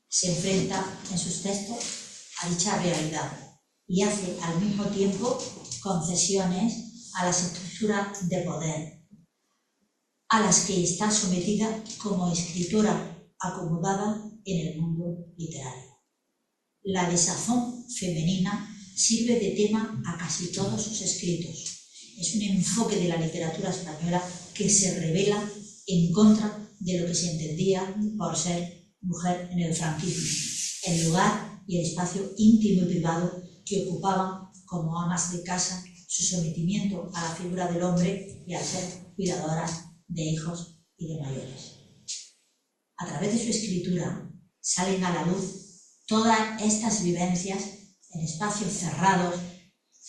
Se enfrenta en sus textos a dicha realidad y hace al mismo tiempo concesiones a las estructuras de poder a las que está sometida como escritora acomodada en el mundo literario. La desazón femenina sirve de tema a casi todos sus escritos. Es un enfoque de la literatura española que se revela en contra de lo que se entendía por ser mujer en el franquismo, el lugar y el espacio íntimo y privado que ocupaban como amas de casa, su sometimiento a la figura del hombre y al ser cuidadoras de hijos y de mayores. A través de su escritura salen a la luz todas estas vivencias en espacios cerrados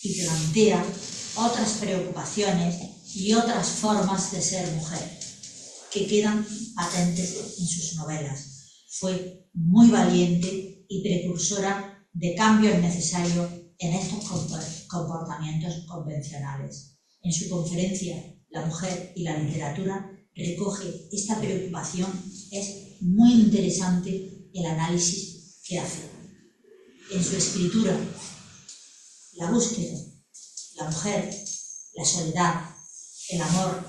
y plantea otras preocupaciones y otras formas de ser mujer que quedan patentes en sus novelas. Fue muy valiente y precursora de cambios necesarios en estos comportamientos convencionales. En su conferencia La mujer y la literatura recoge esta preocupación. Es muy interesante el análisis que hace. En su escritura, la búsqueda, la mujer, la soledad, el amor,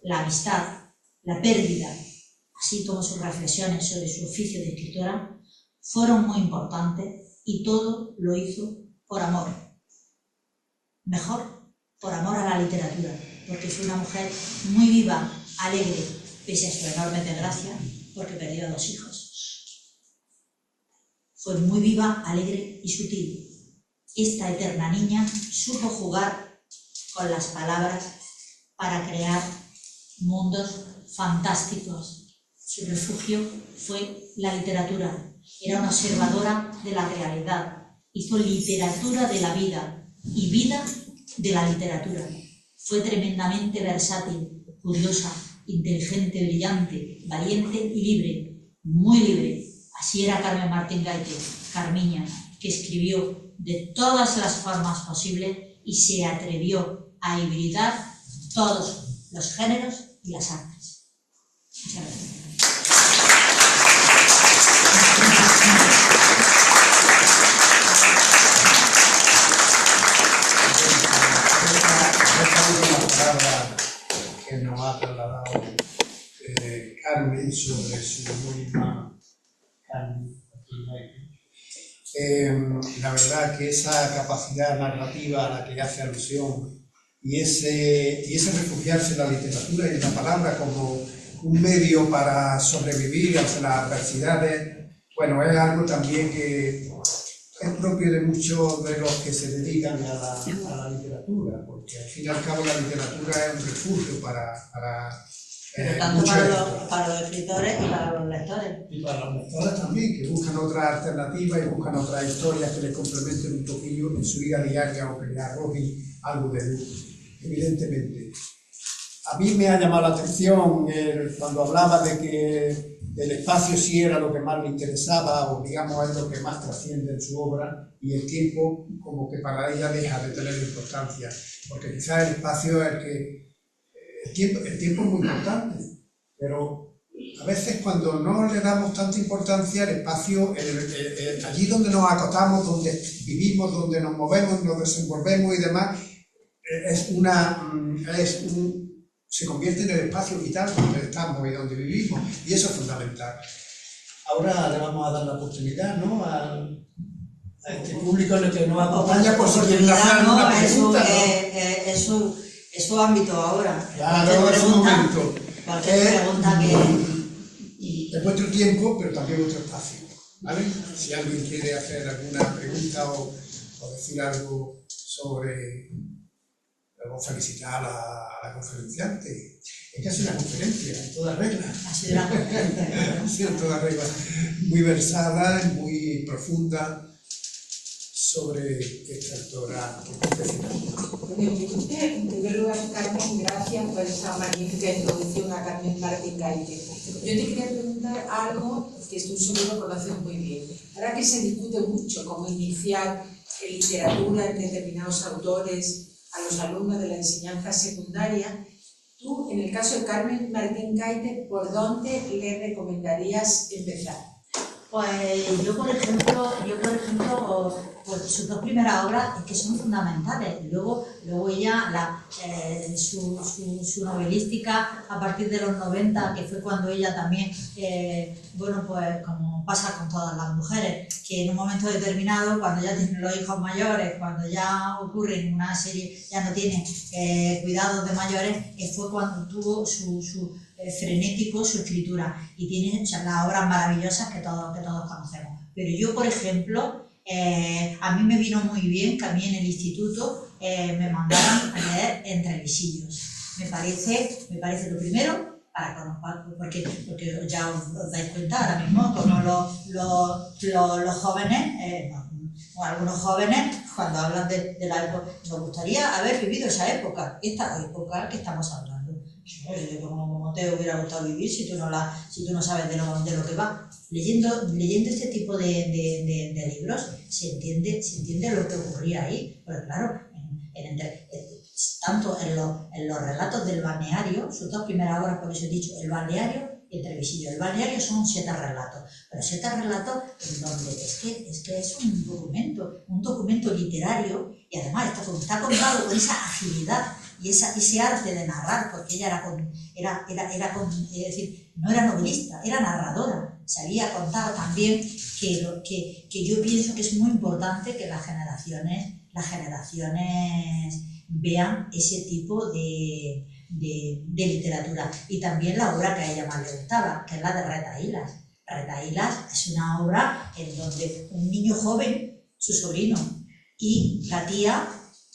la amistad, la pérdida, así como sus reflexiones sobre su oficio de escritora, fueron muy importantes y todo lo hizo por amor. Mejor, por amor a la literatura, porque fue una mujer muy viva, alegre, pese a su enorme desgracia, porque perdió a 2 hijos. Fue muy viva, alegre y sutil. Esta eterna niña supo jugar con las palabras para crear mundos fantásticos. Su refugio fue la literatura. Era una observadora de la realidad. Hizo literatura de la vida y vida de la literatura. Fue tremendamente versátil, curiosa, inteligente, brillante, valiente y libre, muy libre. Así era Carmen Martín Gaite, Carmiña, que escribió de todas las formas posibles y se atrevió a hibridar todos los géneros y las artes. Muchas gracias. Que nos ha trasladado Carmen sobre su misma Carmen. La verdad que esa capacidad narrativa a la que hace alusión y ese refugiarse en la literatura y en la palabra como un medio para sobrevivir ante las adversidades, bueno, es algo también que es propio de muchos de los que se dedican a la literatura, porque al fin y al cabo la literatura es un refugio tanto para los escritores y para los lectores. Y para los lectores también, que buscan otras alternativas y buscan otras historias que les complementen un poquillo en su vida diaria o que les arrojen algo de luz, evidentemente. A mí me ha llamado la atención cuando hablaba de que el espacio sí era lo que más le interesaba, o digamos es lo que más trasciende en su obra, y el tiempo como que para ella deja de tener importancia, porque quizás el espacio es el que el tiempo es muy importante, pero a veces cuando no le damos tanta importancia al espacio, allí donde nos acostamos, donde vivimos, donde nos movemos, nos desenvolvemos y demás, se convierte en el espacio vital donde estamos y donde vivimos, y eso es fundamental. Ahora le vamos a dar la oportunidad, ¿no?, a este público en el que nos acompaña, por si quieren hacer alguna pregunta, ¿no? Es su ámbito ahora. Claro, es un momento. Cualquier pregunta Es vuestro tiempo, pero también vuestro espacio, ¿vale? Si alguien quiere hacer alguna pregunta o decir algo sobre... Luego felicitar a la conferenciante. Es que ha sido una conferencia, en toda regla. Ha sido una conferencia. Ha sido en toda regla. Muy versada, muy profunda sobre esta autora. En primer lugar, Carmen, gracias por esa magnífica introducción a Carmen Martín Gaite. Yo te quería preguntar algo que tú seguro conoces muy bien. Ahora que se discute mucho cómo iniciar en literatura en determinados autores a los alumnos de la enseñanza secundaria, tú, en el caso de Carmen Martín Gaite, ¿por dónde le recomendarías empezar? Pues yo por ejemplo, pues sus dos primeras obras es que son fundamentales. Luego ella, su novelística a partir de los 90, que fue cuando ella también, bueno, pues como pasa con todas las mujeres, que en un momento determinado, cuando ya tienen los hijos mayores, cuando ya ocurren una serie, ya no tienen cuidados de mayores, fue cuando tuvo su frenético su escritura, y tiene, o sea, las obras maravillosas que todos conocemos. Pero yo, por ejemplo, a mí me vino muy bien que a mí en el instituto me mandaran a leer Entrevisillos. Me parece lo primero, porque ya os dais cuenta ahora mismo como los jóvenes, o algunos jóvenes, cuando hablan de la época, nos gustaría haber vivido esa época, esta época que estamos hablando. ¿Cómo te hubiera gustado vivir si tú no sabes de lo que va? Leyendo este tipo de libros se entiende lo que ocurría ahí. Pero claro, tanto en los relatos del balneario, sus dos primeras obras, por eso he dicho, el balneario y Entrevisillos. El balneario son 7 relatos, pero 7 relatos en donde es que es un documento literario, y además está contado con esa agilidad y ese arte de narrar, porque ella es decir, no era novelista, era narradora, sabía contar también, que yo pienso que es muy importante que las generaciones vean ese tipo de literatura, y también la obra que a ella más le gustaba, que es la de Retahílas. Retahílas es una obra en donde un niño joven, su sobrino, y la tía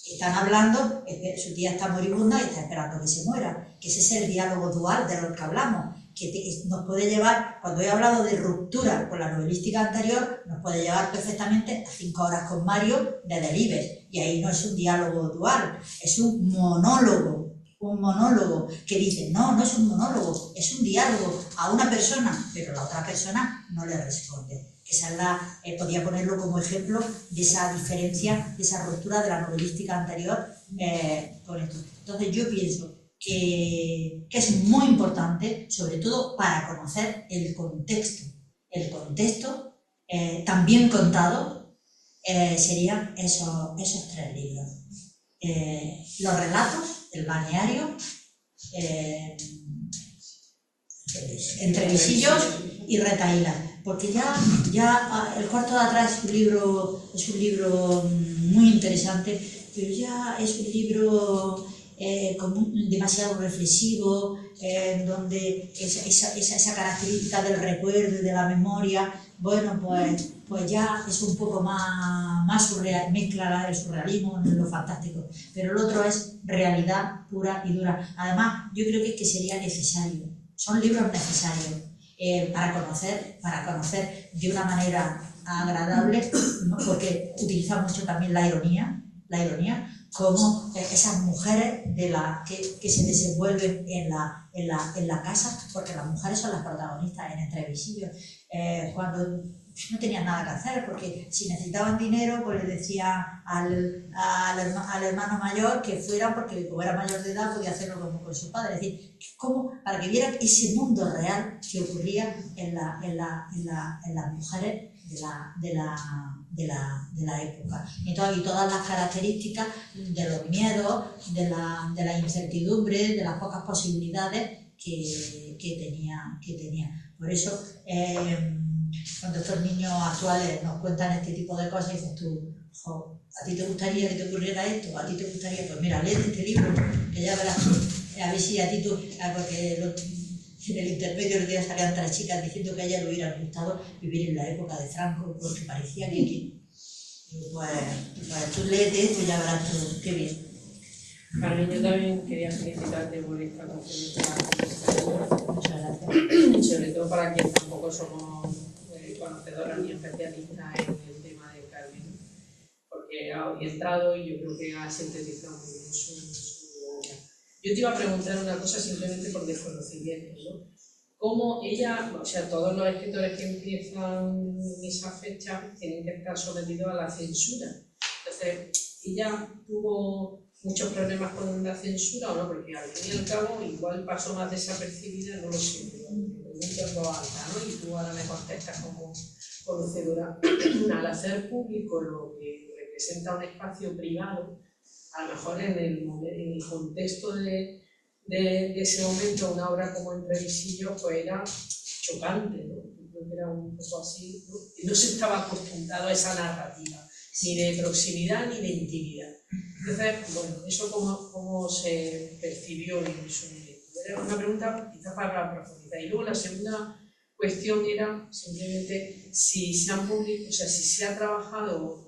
están hablando, su tía está moribunda y está esperando que se muera, que ese es el diálogo dual de lo que hablamos, que nos puede llevar, cuando he hablado de ruptura con la novelística anterior, nos puede llevar perfectamente a 5 horas con Mario de Delibes, y ahí no es un diálogo dual, es un monólogo que dice, no es un monólogo, es un diálogo a una persona, pero la otra persona no le responde. Esa es podría ponerlo como ejemplo de esa diferencia, de esa ruptura de la novelística anterior con esto. Entonces yo pienso que es muy importante, sobre todo para conocer el contexto. El contexto, también contado, serían esos 3 libros. Los relatos, el balneario, Entrevisillos y Retahílas, porque ya el cuarto de atrás es un libro muy interesante, pero ya es un libro demasiado reflexivo, donde esa característica del recuerdo y de la memoria, bueno, pues ya es un poco más surreal, mezcla el surrealismo en lo fantástico, pero el otro es realidad pura y dura. Además, yo creo que sería necesario, son libros necesarios para conocer de una manera agradable, ¿no? Porque utiliza mucho también la ironía, como esas mujeres que se desenvuelven en la casa, porque las mujeres son las protagonistas en Entrevisillos. Cuando no tenían nada que hacer, porque si necesitaban dinero, pues le decían al hermano mayor que fuera, porque como era mayor de edad podía hacerlo como con su padre. Es decir, como para que vieran ese mundo real que ocurría en las mujeres de la época. Y todas las características de los miedos, de la incertidumbre, de las pocas posibilidades que tenía. Por eso, cuando estos niños actuales nos cuentan este tipo de cosas, dices tú, jo, ¿a ti te gustaría que te ocurriera esto? ¿A ti te gustaría? Pues mira, léete este libro, que ya verás tú, a ver si a ti porque en el intermedio del día salían 3 chicas diciendo que a ella le hubiera gustado vivir en la época de Franco, porque parecía que pues tú léete esto y ya verás tú, qué bien. Carmen, yo también quería felicitarte por esta conferencia. Muchas gracias. Sobre todo para quienes tampoco somos conocedoras ni especialistas en el tema de Carmen, porque ha orientado y yo creo que ha sintetizado muy bien su obra. Yo te iba a preguntar una cosa simplemente por desconocimiento, ¿no? Cómo ella, o sea, todos los escritores que empiezan en esa fecha tienen que estar sometidos a la censura. Entonces, ella tuvo muchos problemas con la censura, ¿o no? Porque al fin y al cabo igual pasó más desapercibida, no lo sé, pero me pregunto en voz alta, ¿no? Y tú ahora me contestas como conocedora. Al hacer público lo que representa un espacio privado, a lo mejor en el contexto de ese momento, una obra como Entre visillos, pues era chocante, ¿no? Yo creo que era un poco así, ¿no? Y no se estaba acostumbrado a esa narrativa, ni de proximidad ni de intimidad. Entonces, bueno, ¿eso cómo se percibió en su momento? Era una pregunta quizás para profundizar. Y luego la segunda cuestión era simplemente si se han publicado, o sea, si se ha trabajado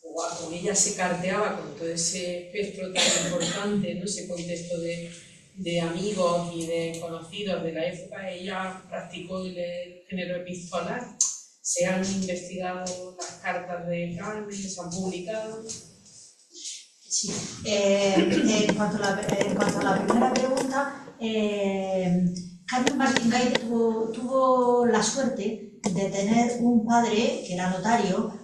o ella se carteaba con todo ese espectro tan importante, ¿no? Ese contexto de amigos y de conocidos de la época, ella practicó el género epistolar. ¿Se han investigado las cartas de Carmen? ¿Se han publicado? Sí. En cuanto a la primera pregunta, Carmen Martín Gaite tuvo la suerte de tener un padre que era notario,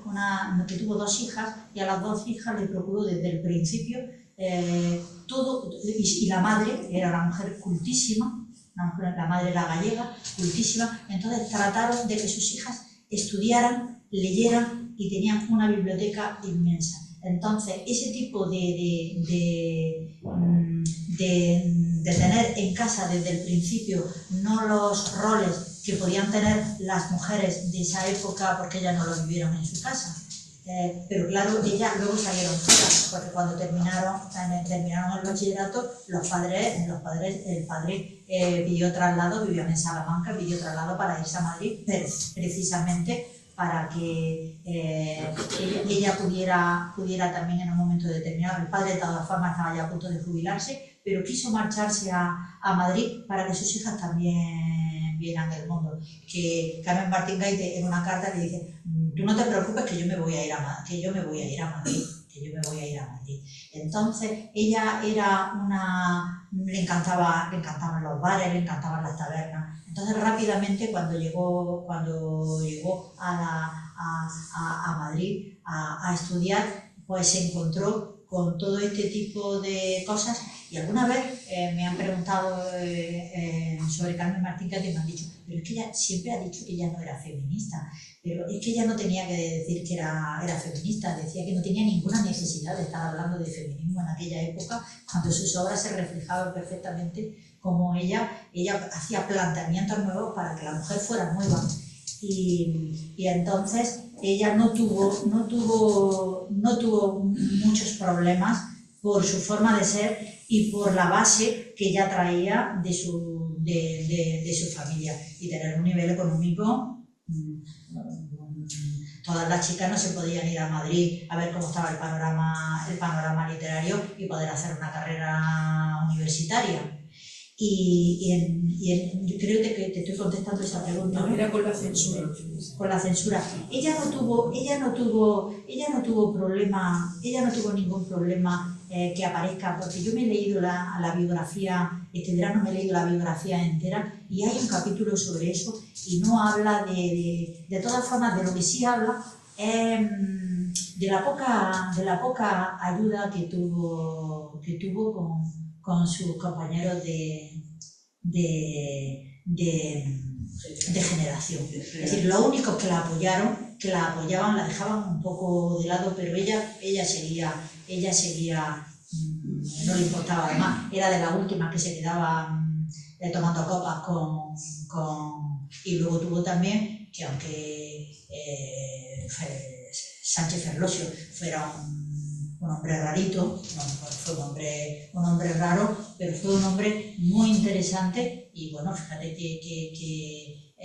que tuvo 2 hijas, y a las 2 hijas le procuró desde el principio todo, y la madre era una mujer cultísima, la madre era gallega, cultísima, entonces trataron de que sus hijas estudiaran, leyeran y tenían una biblioteca inmensa. Entonces, ese tipo de tener en casa desde el principio no los roles que podían tener las mujeres de esa época, porque ellas no los vivieron en su casa. Pero claro, ellas luego salieron fuera, porque cuando terminaron el bachillerato, el padre pidió traslado, vivían en Salamanca, pidió traslado para irse a Madrid, precisamente para que ella pudiera también en un momento determinado. El padre de todas formas estaba ya a punto de jubilarse, pero quiso marcharse a Madrid para que sus hijas también vieran el mundo. Que Carmen Martín Gaite en una carta le dice: tú no te preocupes que yo me voy a ir a Madrid. Entonces ella le encantaban los bares, le encantaban las tabernas. Entonces rápidamente cuando llegó a Madrid a estudiar, pues se encontró con todo este tipo de cosas. Y alguna vez me han preguntado sobre Carmen Martín Gaite y me han dicho: pero es que ella siempre ha dicho que ella no era feminista. Pero es que ella no tenía que decir que era feminista, decía que no tenía ninguna necesidad de estar hablando de feminismo en aquella época, cuando sus obras se reflejaban perfectamente como ella hacía planteamientos nuevos para que la mujer fuera nueva. Y entonces ella no tuvo muchos problemas por su forma de ser y por la base que ella traía de su familia, y tener un nivel económico. Todas las chicas no se podían ir a Madrid a ver cómo estaba el panorama literario y poder hacer una carrera universitaria. Yo creo que te estoy contestando esa pregunta, ¿no? Era con la censura. Con la censura. Ella no tuvo ningún problema que aparezca, porque yo me he leído la biografía, este verano me he leído la biografía entera y hay un capítulo sobre eso y no habla de todas formas, de lo que sí habla de la poca ayuda que tuvo con sus compañeros de generación. Es decir, los únicos que la apoyaban, la dejaban un poco de lado, pero ella seguía, no le importaba. Además, era de las últimas que se quedaban tomando copas y luego tuvo también que, aunque Sánchez Ferlosio fuera un hombre rarito, fue un hombre raro, pero fue un hombre muy interesante y bueno, fíjate que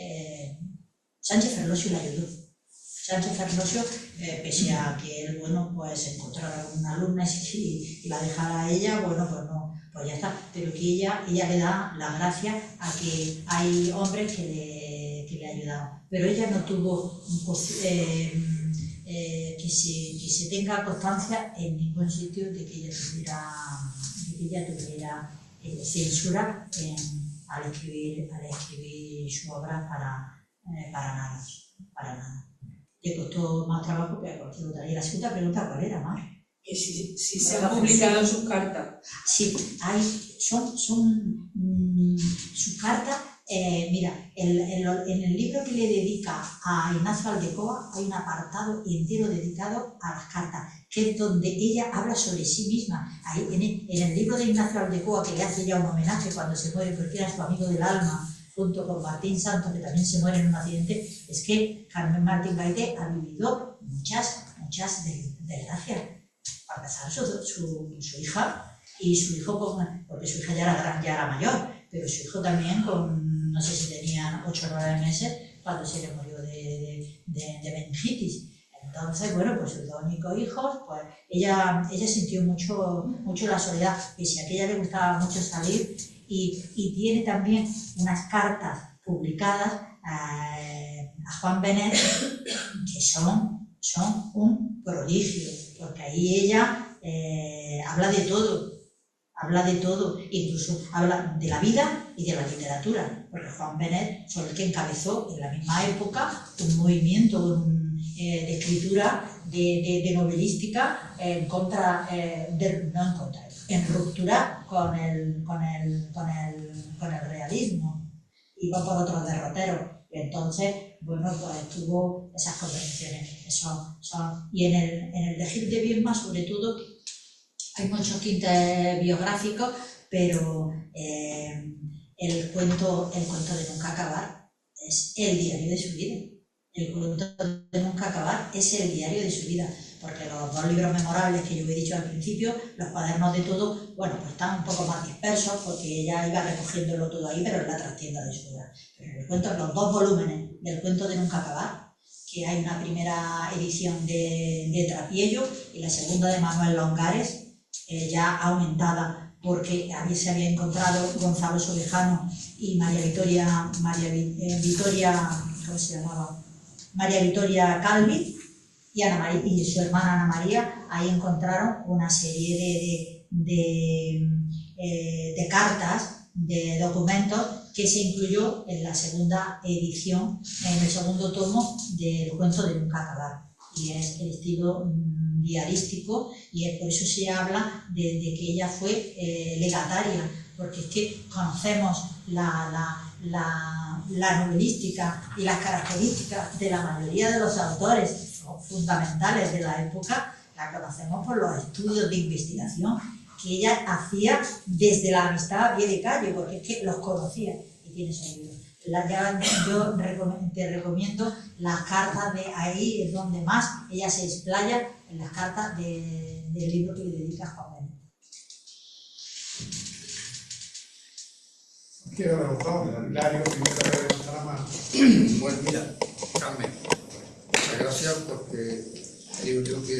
Sánchez Ferlosio le ayudó. Sánchez Ferlosio, pese a que él, bueno, pues encontrara una alumna y la dejara a ella, bueno, pues no, pues ya está, pero que ella le da la gracia a que hay hombres que le ayudaron, pero ella no tuvo que se tenga constancia en ningún sitio de que ella tuviera censura al escribir su obra para nada. Le costó más trabajo que a cualquier otra. Y la segunda pregunta, ¿cuál era, Mar? Que si se han publicado sus cartas. Sí, son sus cartas. Mira, en el libro que le dedica a Ignacio Aldecoa hay un apartado entero dedicado a las cartas, que es donde ella habla sobre sí misma. Ahí, en el libro de Ignacio Aldecoa, que le hace ya un homenaje cuando se muere, porque era su amigo del alma, junto con Martín Santos, que también se muere en un accidente, es que Carmen Martín Gaité ha vivido muchas desgracias. Para empezar, su hija y su hijo, porque su hija ya era mayor, pero su hijo también no sé si tenía 8 o 9 meses cuando se le murió de meningitis. Entonces, bueno, pues sus 2 únicos hijos, pues ella sintió mucho la soledad, pese a que a ella le gustaba mucho salir, y tiene también unas cartas publicadas a Juan Benet que son un prodigio, porque ahí ella habla de todo, incluso habla de la vida y de la literatura, porque Juan Benet fue el que encabezó en la misma época un movimiento de escritura, de novelística en ruptura con el realismo, iba por otros derroteros. Y entonces, bueno, pues tuvo esas conversaciones. Y en el de Gil de Viedma, sobre todo, hay muchos tintes biográficos, pero el cuento de Nunca Acabar es el diario de su vida. El cuento de Nunca Acabar es el diario de su vida, porque los 2 libros memorables que yo he dicho al principio, los cuadernos de todo, bueno, pues están un poco más dispersos porque ella iba recogiéndolo todo ahí, pero en la trastienda de su obra. Pero el cuento, los 2 volúmenes del cuento de Nunca Acabar, que hay una primera edición de Trapiello y la segunda de Manuel Longares, ya aumentada, porque ahí se había encontrado Gonzalo Sobejano y María Victoria, ¿cómo se llamaba? María Victoria Calvi y su hermana Ana María. Ahí encontraron una serie de cartas, de documentos que se incluyó en la segunda edición, en el segundo tomo del cuento de Nunca Acabar, y es el estilo diarístico, y es por eso se habla de que ella fue legataria, porque es que conocemos la novelística y las características de la mayoría de los autores fundamentales de la época, la conocemos por los estudios de investigación que ella hacía desde la amistad a pie de calle, porque es que los conocía, y tiene sentido. Yo te recomiendo las cartas de ahí, es donde más ella se explaya, en las cartas del libro que le dedica a Juan Benet. Quiero preguntar, Hilario, primero que levantar la mano. Bueno, mira, Carmen, muchas gracias porque yo creo que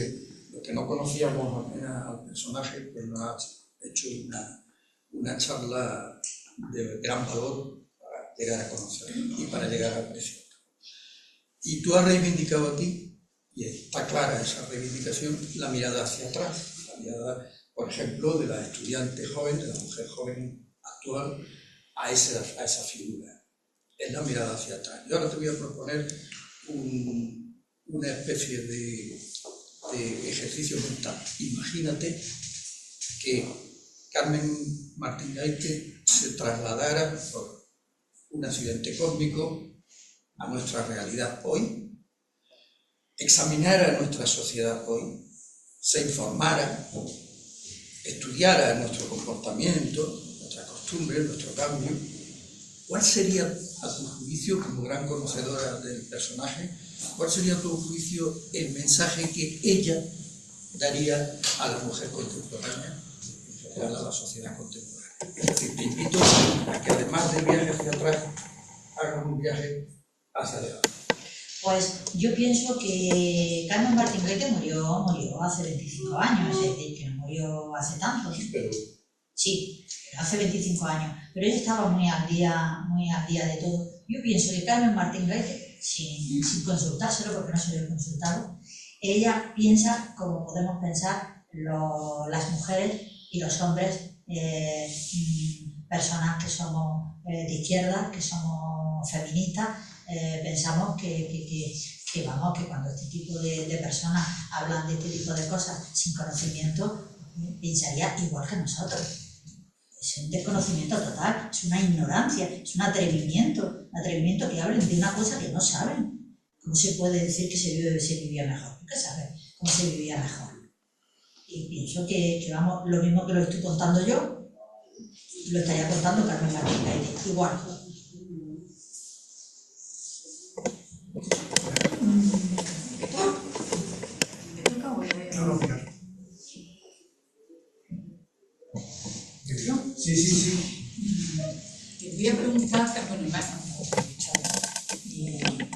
los que no conocíamos apenas al personaje, pues nos has hecho una charla de gran valor para llegar a conocerlo y para llegar a apreciarlo. Y tú has reivindicado aquí, y está clara esa reivindicación, la mirada hacia atrás, la mirada por ejemplo, de la estudiante joven, de la mujer joven actual, a esa figura. Es la mirada hacia atrás. Yo ahora te voy a proponer una especie de ejercicio mental. Imagínate que Carmen Martín Gaite se trasladara por un accidente cósmico a nuestra realidad hoy, examinara nuestra sociedad hoy, se informara, estudiara nuestro comportamiento, nuestra costumbre, nuestro cambio. ¿Cuál sería, a tu juicio, como gran conocedora del personaje, cuál sería a tu juicio el mensaje que ella daría a la mujer contemporánea, en general a la sociedad contemporánea? Es decir, te invito a que además del viaje hacia atrás, hagas un viaje hacia adelante. Pues yo pienso que Carmen Martín Gaite murió hace 25 años, es decir, que no murió hace tanto. Pero Sí, hace 25 años, pero ella estaba muy al día de todo. Yo pienso que Carmen Martín Gaite, sin consultárselo, porque no se lo he consultado, ella piensa como podemos pensar las mujeres y los hombres, personas que somos de izquierda, que somos feministas, pensamos que cuando este tipo de personas hablan de este tipo de cosas sin conocimiento, pensaría igual que nosotros. Es un desconocimiento total, es una ignorancia, es un atrevimiento que hablen de una cosa que no saben. ¿Cómo se puede decir que se vivía mejor? ¿Qué saben cómo se vivía mejor? Y pienso que vamos, lo mismo que lo estoy contando yo, lo estaría contando Carmen Martín Gaite, igual. Sí. Te voy a preguntar, bueno,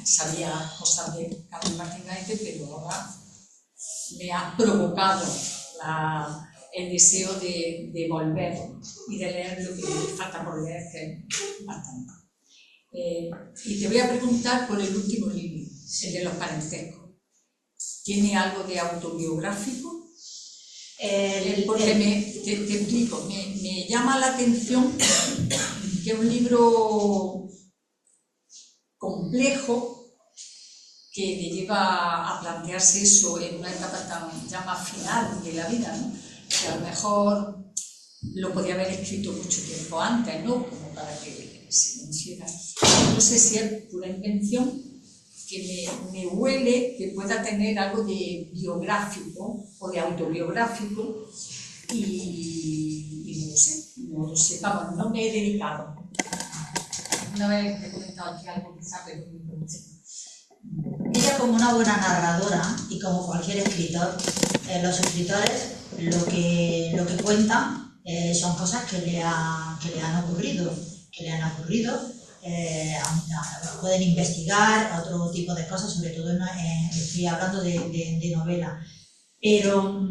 sabía cosas de Carmen Martín Gaite, pero ahora me ha provocado el deseo de volver y de leer lo que me falta por leer, que es bastante. Y te voy a preguntar por el último libro, el de los parentescos. ¿Tiene algo de autobiográfico? Porque te explico, me llama la atención que es un libro complejo que le lleva a plantearse eso en una etapa ya más final de la vida, ¿no? Que a lo mejor lo podía haber escrito mucho tiempo antes, ¿no? Como para que se menciona. No sé si es pura invención, que me huele que pueda tener algo de biográfico o de autobiográfico y no lo sé, vamos, no me he dedicado. Una vez he comentado aquí algo quizá, pero no me pronuncié. Ella, como una buena narradora y como cualquier escritor, los escritores lo que cuentan son cosas que le han ocurrido, pueden investigar otro tipo de cosas, sobre todo estoy hablando de novela. Pero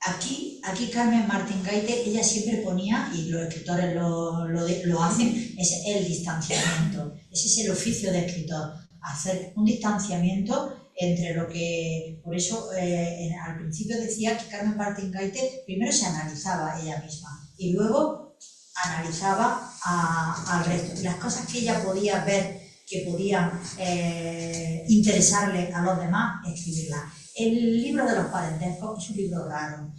aquí Carmen Martín Gaite, ella siempre ponía, y los escritores lo hacen, es el distanciamiento. Ese es el oficio de escritor, hacer un distanciamiento entre lo que... Por eso al principio decía que Carmen Martín Gaite primero se analizaba ella misma y luego analizaba al resto. Y las cosas que ella podía ver, que podían interesarle a los demás, escribirlas. El libro de los parentescos es un libro raro,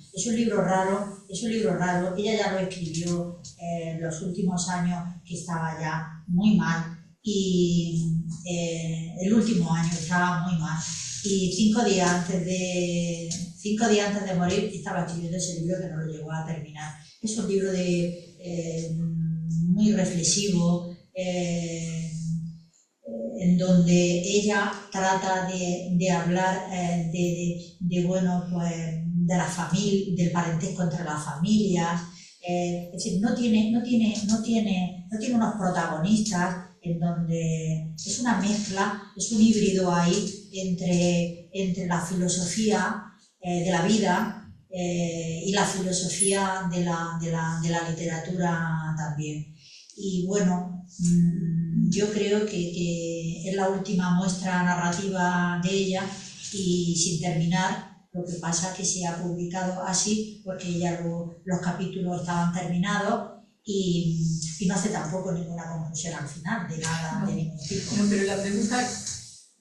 ella ya lo escribió en los últimos años, que estaba ya muy mal, y el último año estaba muy mal, y 5 días antes de morir estaba escribiendo ese libro, que no lo llegó a terminar. Es un libro muy reflexivo, en donde ella trata de hablar de la familia, del parentesco entre las familias. Es decir, no tiene unos protagonistas, en donde es una mezcla, es un híbrido ahí entre la filosofía de la vida y la filosofía de la literatura también. Y bueno, yo creo que es la última muestra narrativa de ella, y sin terminar, Lo que pasa es que se ha publicado así porque ya los capítulos estaban terminados y no hace tampoco ninguna conclusión al final de nada, de ningún tipo. No, pero la pregunta,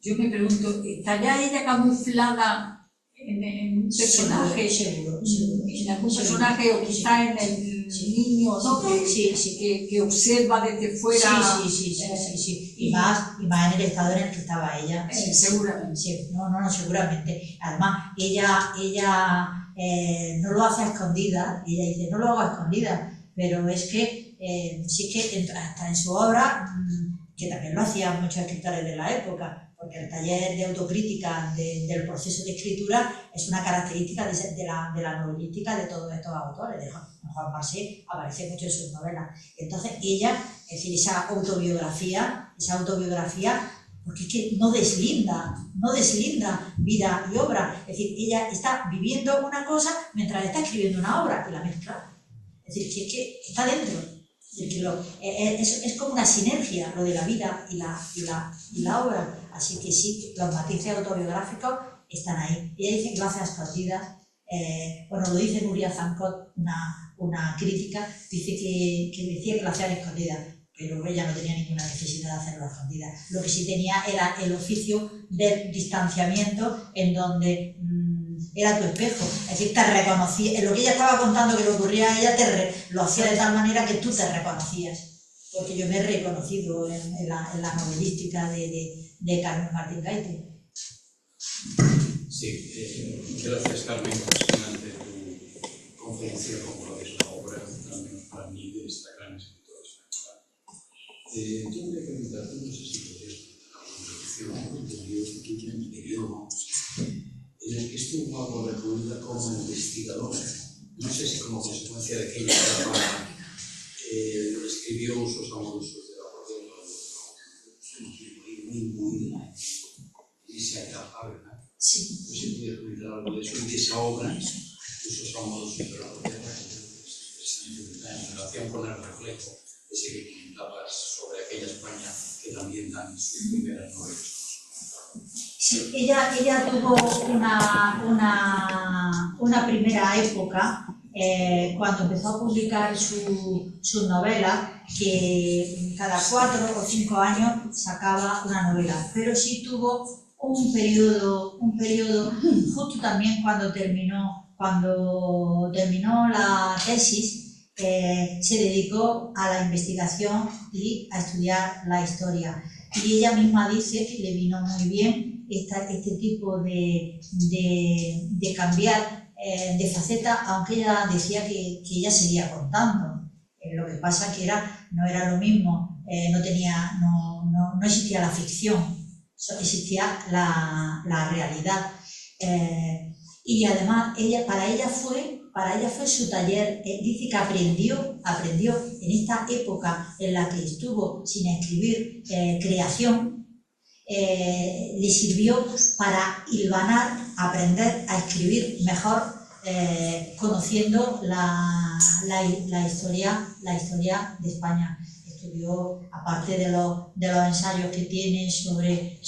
yo me pregunto, ¿está ya ella camuflada en un personaje? Seguro. En algún personaje o quizá en el niño, ¿no? Que observa desde fuera. Sí. Y más en el estado en el que estaba ella. Seguramente. Sí, no, seguramente. Además, ella no lo hace a escondidas. Ella dice, no lo hago a escondidas. Pero es que, sí que hasta en su obra, que también lo hacían muchos escritores de la época, porque el taller de autocrítica del proceso de escritura es una característica de la novelística de todos estos autores. De Juan Marcé aparece mucho en sus novelas. Entonces ella, es decir, esa autobiografía, porque es que no deslinda vida y obra. Es decir, ella está viviendo una cosa mientras está escribiendo una obra y la mezcla. Es decir, que está dentro. Es como una sinergia lo de la vida y la obra. Así que sí, los matices autobiográficos están ahí. Ella dice que lo hace a escondidas. Lo dice Nuria Zancot, una crítica, dice que decía que lo hacía a escondidas, pero ella no tenía ninguna necesidad de hacerlo a escondidas. Lo que sí tenía era el oficio del distanciamiento, en donde era tu espejo, es decir, te reconocía, en lo que ella estaba contando que le ocurría a ella, lo hacía de tal manera que tú te reconocías, porque yo me he reconocido en la novelística de Carmen Martín Gaite. Sí, gracias Carmen, fascinante tu conferencia como lo es la obra, al menos para mí, de esta gran escritora española. Yo quería preguntarte, no sé si podrías contar una introducción del libro que tuyo en Idioma, en el que estuvo algo recluida como investigadora. No sé si como consecuencia de que ella escribió usos amorosos de la Bordeaux, muy y se acaba, ¿verdad? Sí. No sé si puedes comentar algo de eso y de esa obra, usos amorosos de la Bordeaux, en relación con el reflejo ese que comentabas sobre aquella España que también dan sus primeras novelas. Sí, ella tuvo una primera época cuando empezó a publicar sus novelas, que cada 4 o 5 años sacaba una novela, pero sí tuvo un periodo justo también cuando terminó la tesis, se dedicó a la investigación y a estudiar la historia. Y ella misma dice que le vino muy bien este tipo de cambiar de faceta, aunque ella decía que ella seguía contando. Lo que pasa que no era lo mismo, no existía la ficción, existía la realidad. Y además para ella fue su taller. Dice que aprendió en esta época en la que estuvo sin escribir creación, le sirvió para hilvanar, aprender a escribir mejor, conociendo la historia de España. Estudió, aparte de los ensayos que tiene sobre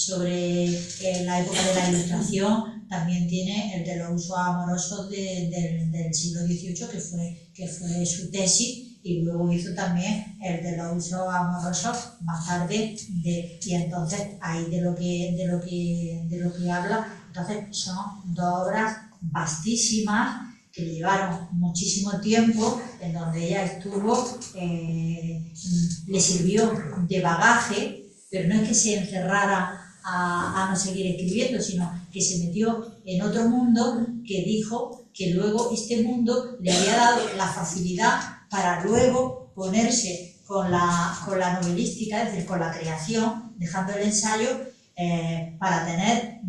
la época de la Ilustración, también tiene el de los usos amorosos del siglo XVIII, que fue su tesis, y luego hizo también el de los usos amorosos más tarde, y entonces ahí de lo que habla. Entonces son 2 obras vastísimas que le llevaron muchísimo tiempo, en donde ella estuvo, le sirvió de bagaje, pero no es que se encerrara a no seguir escribiendo, sino que se metió en otro mundo, que dijo que luego este mundo le había dado la facilidad para luego ponerse con la novelística, es decir, con la creación, dejando el ensayo, para tener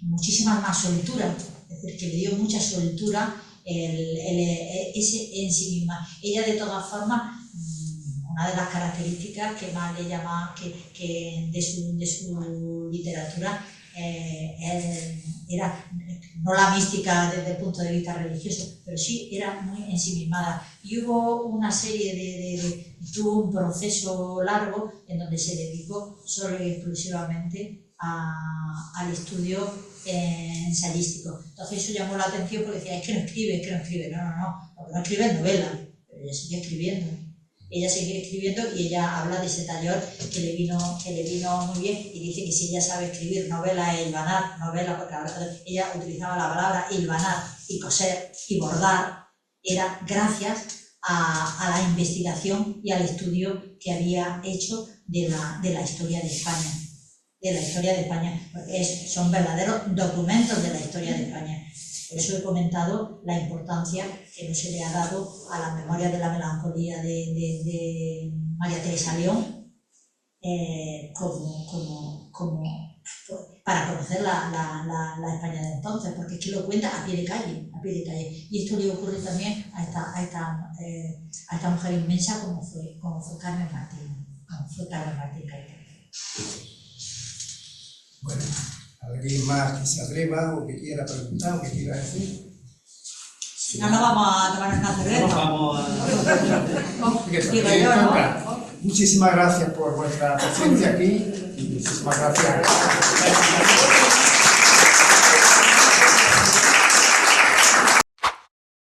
muchísima más soltura, es decir, que le dio mucha soltura ese en sí misma. Ella, de todas formas, una de las características que más le llama que de su literatura era no la mística desde el punto de vista religioso, pero sí era muy ensimismada. Y hubo una serie tuvo un proceso largo en donde se dedicó solo y exclusivamente al estudio ensayístico. Entonces eso llamó la atención porque decía, es que no escribe. No, lo que no escribe es novela, pero ella sigue escribiendo. Ella sigue escribiendo y ella habla de ese taller que le vino muy bien y dice que si ella sabe escribir novela e hilvanar, novela, porque ella utilizaba la palabra hilvanar y coser y bordar, era gracias a la investigación y al estudio que había hecho de la historia de España. Porque son verdaderos documentos de la historia de España. Por eso he comentado la importancia que no se le ha dado a la memoria de la melancolía de María Teresa León para conocer la España de entonces, porque es que lo cuenta a pie de calle. Y esto le ocurre también a esta mujer inmensa como fue Carmen Martín Gaite. Bueno, ¿alguien más que se atreva o que quiera preguntar o que quiera decir? Si no, no vamos a tomar una cerveza. No vamos a... Digo yo, ¿no? Muchísimas gracias por vuestra presencia aquí y muchísimas gracias.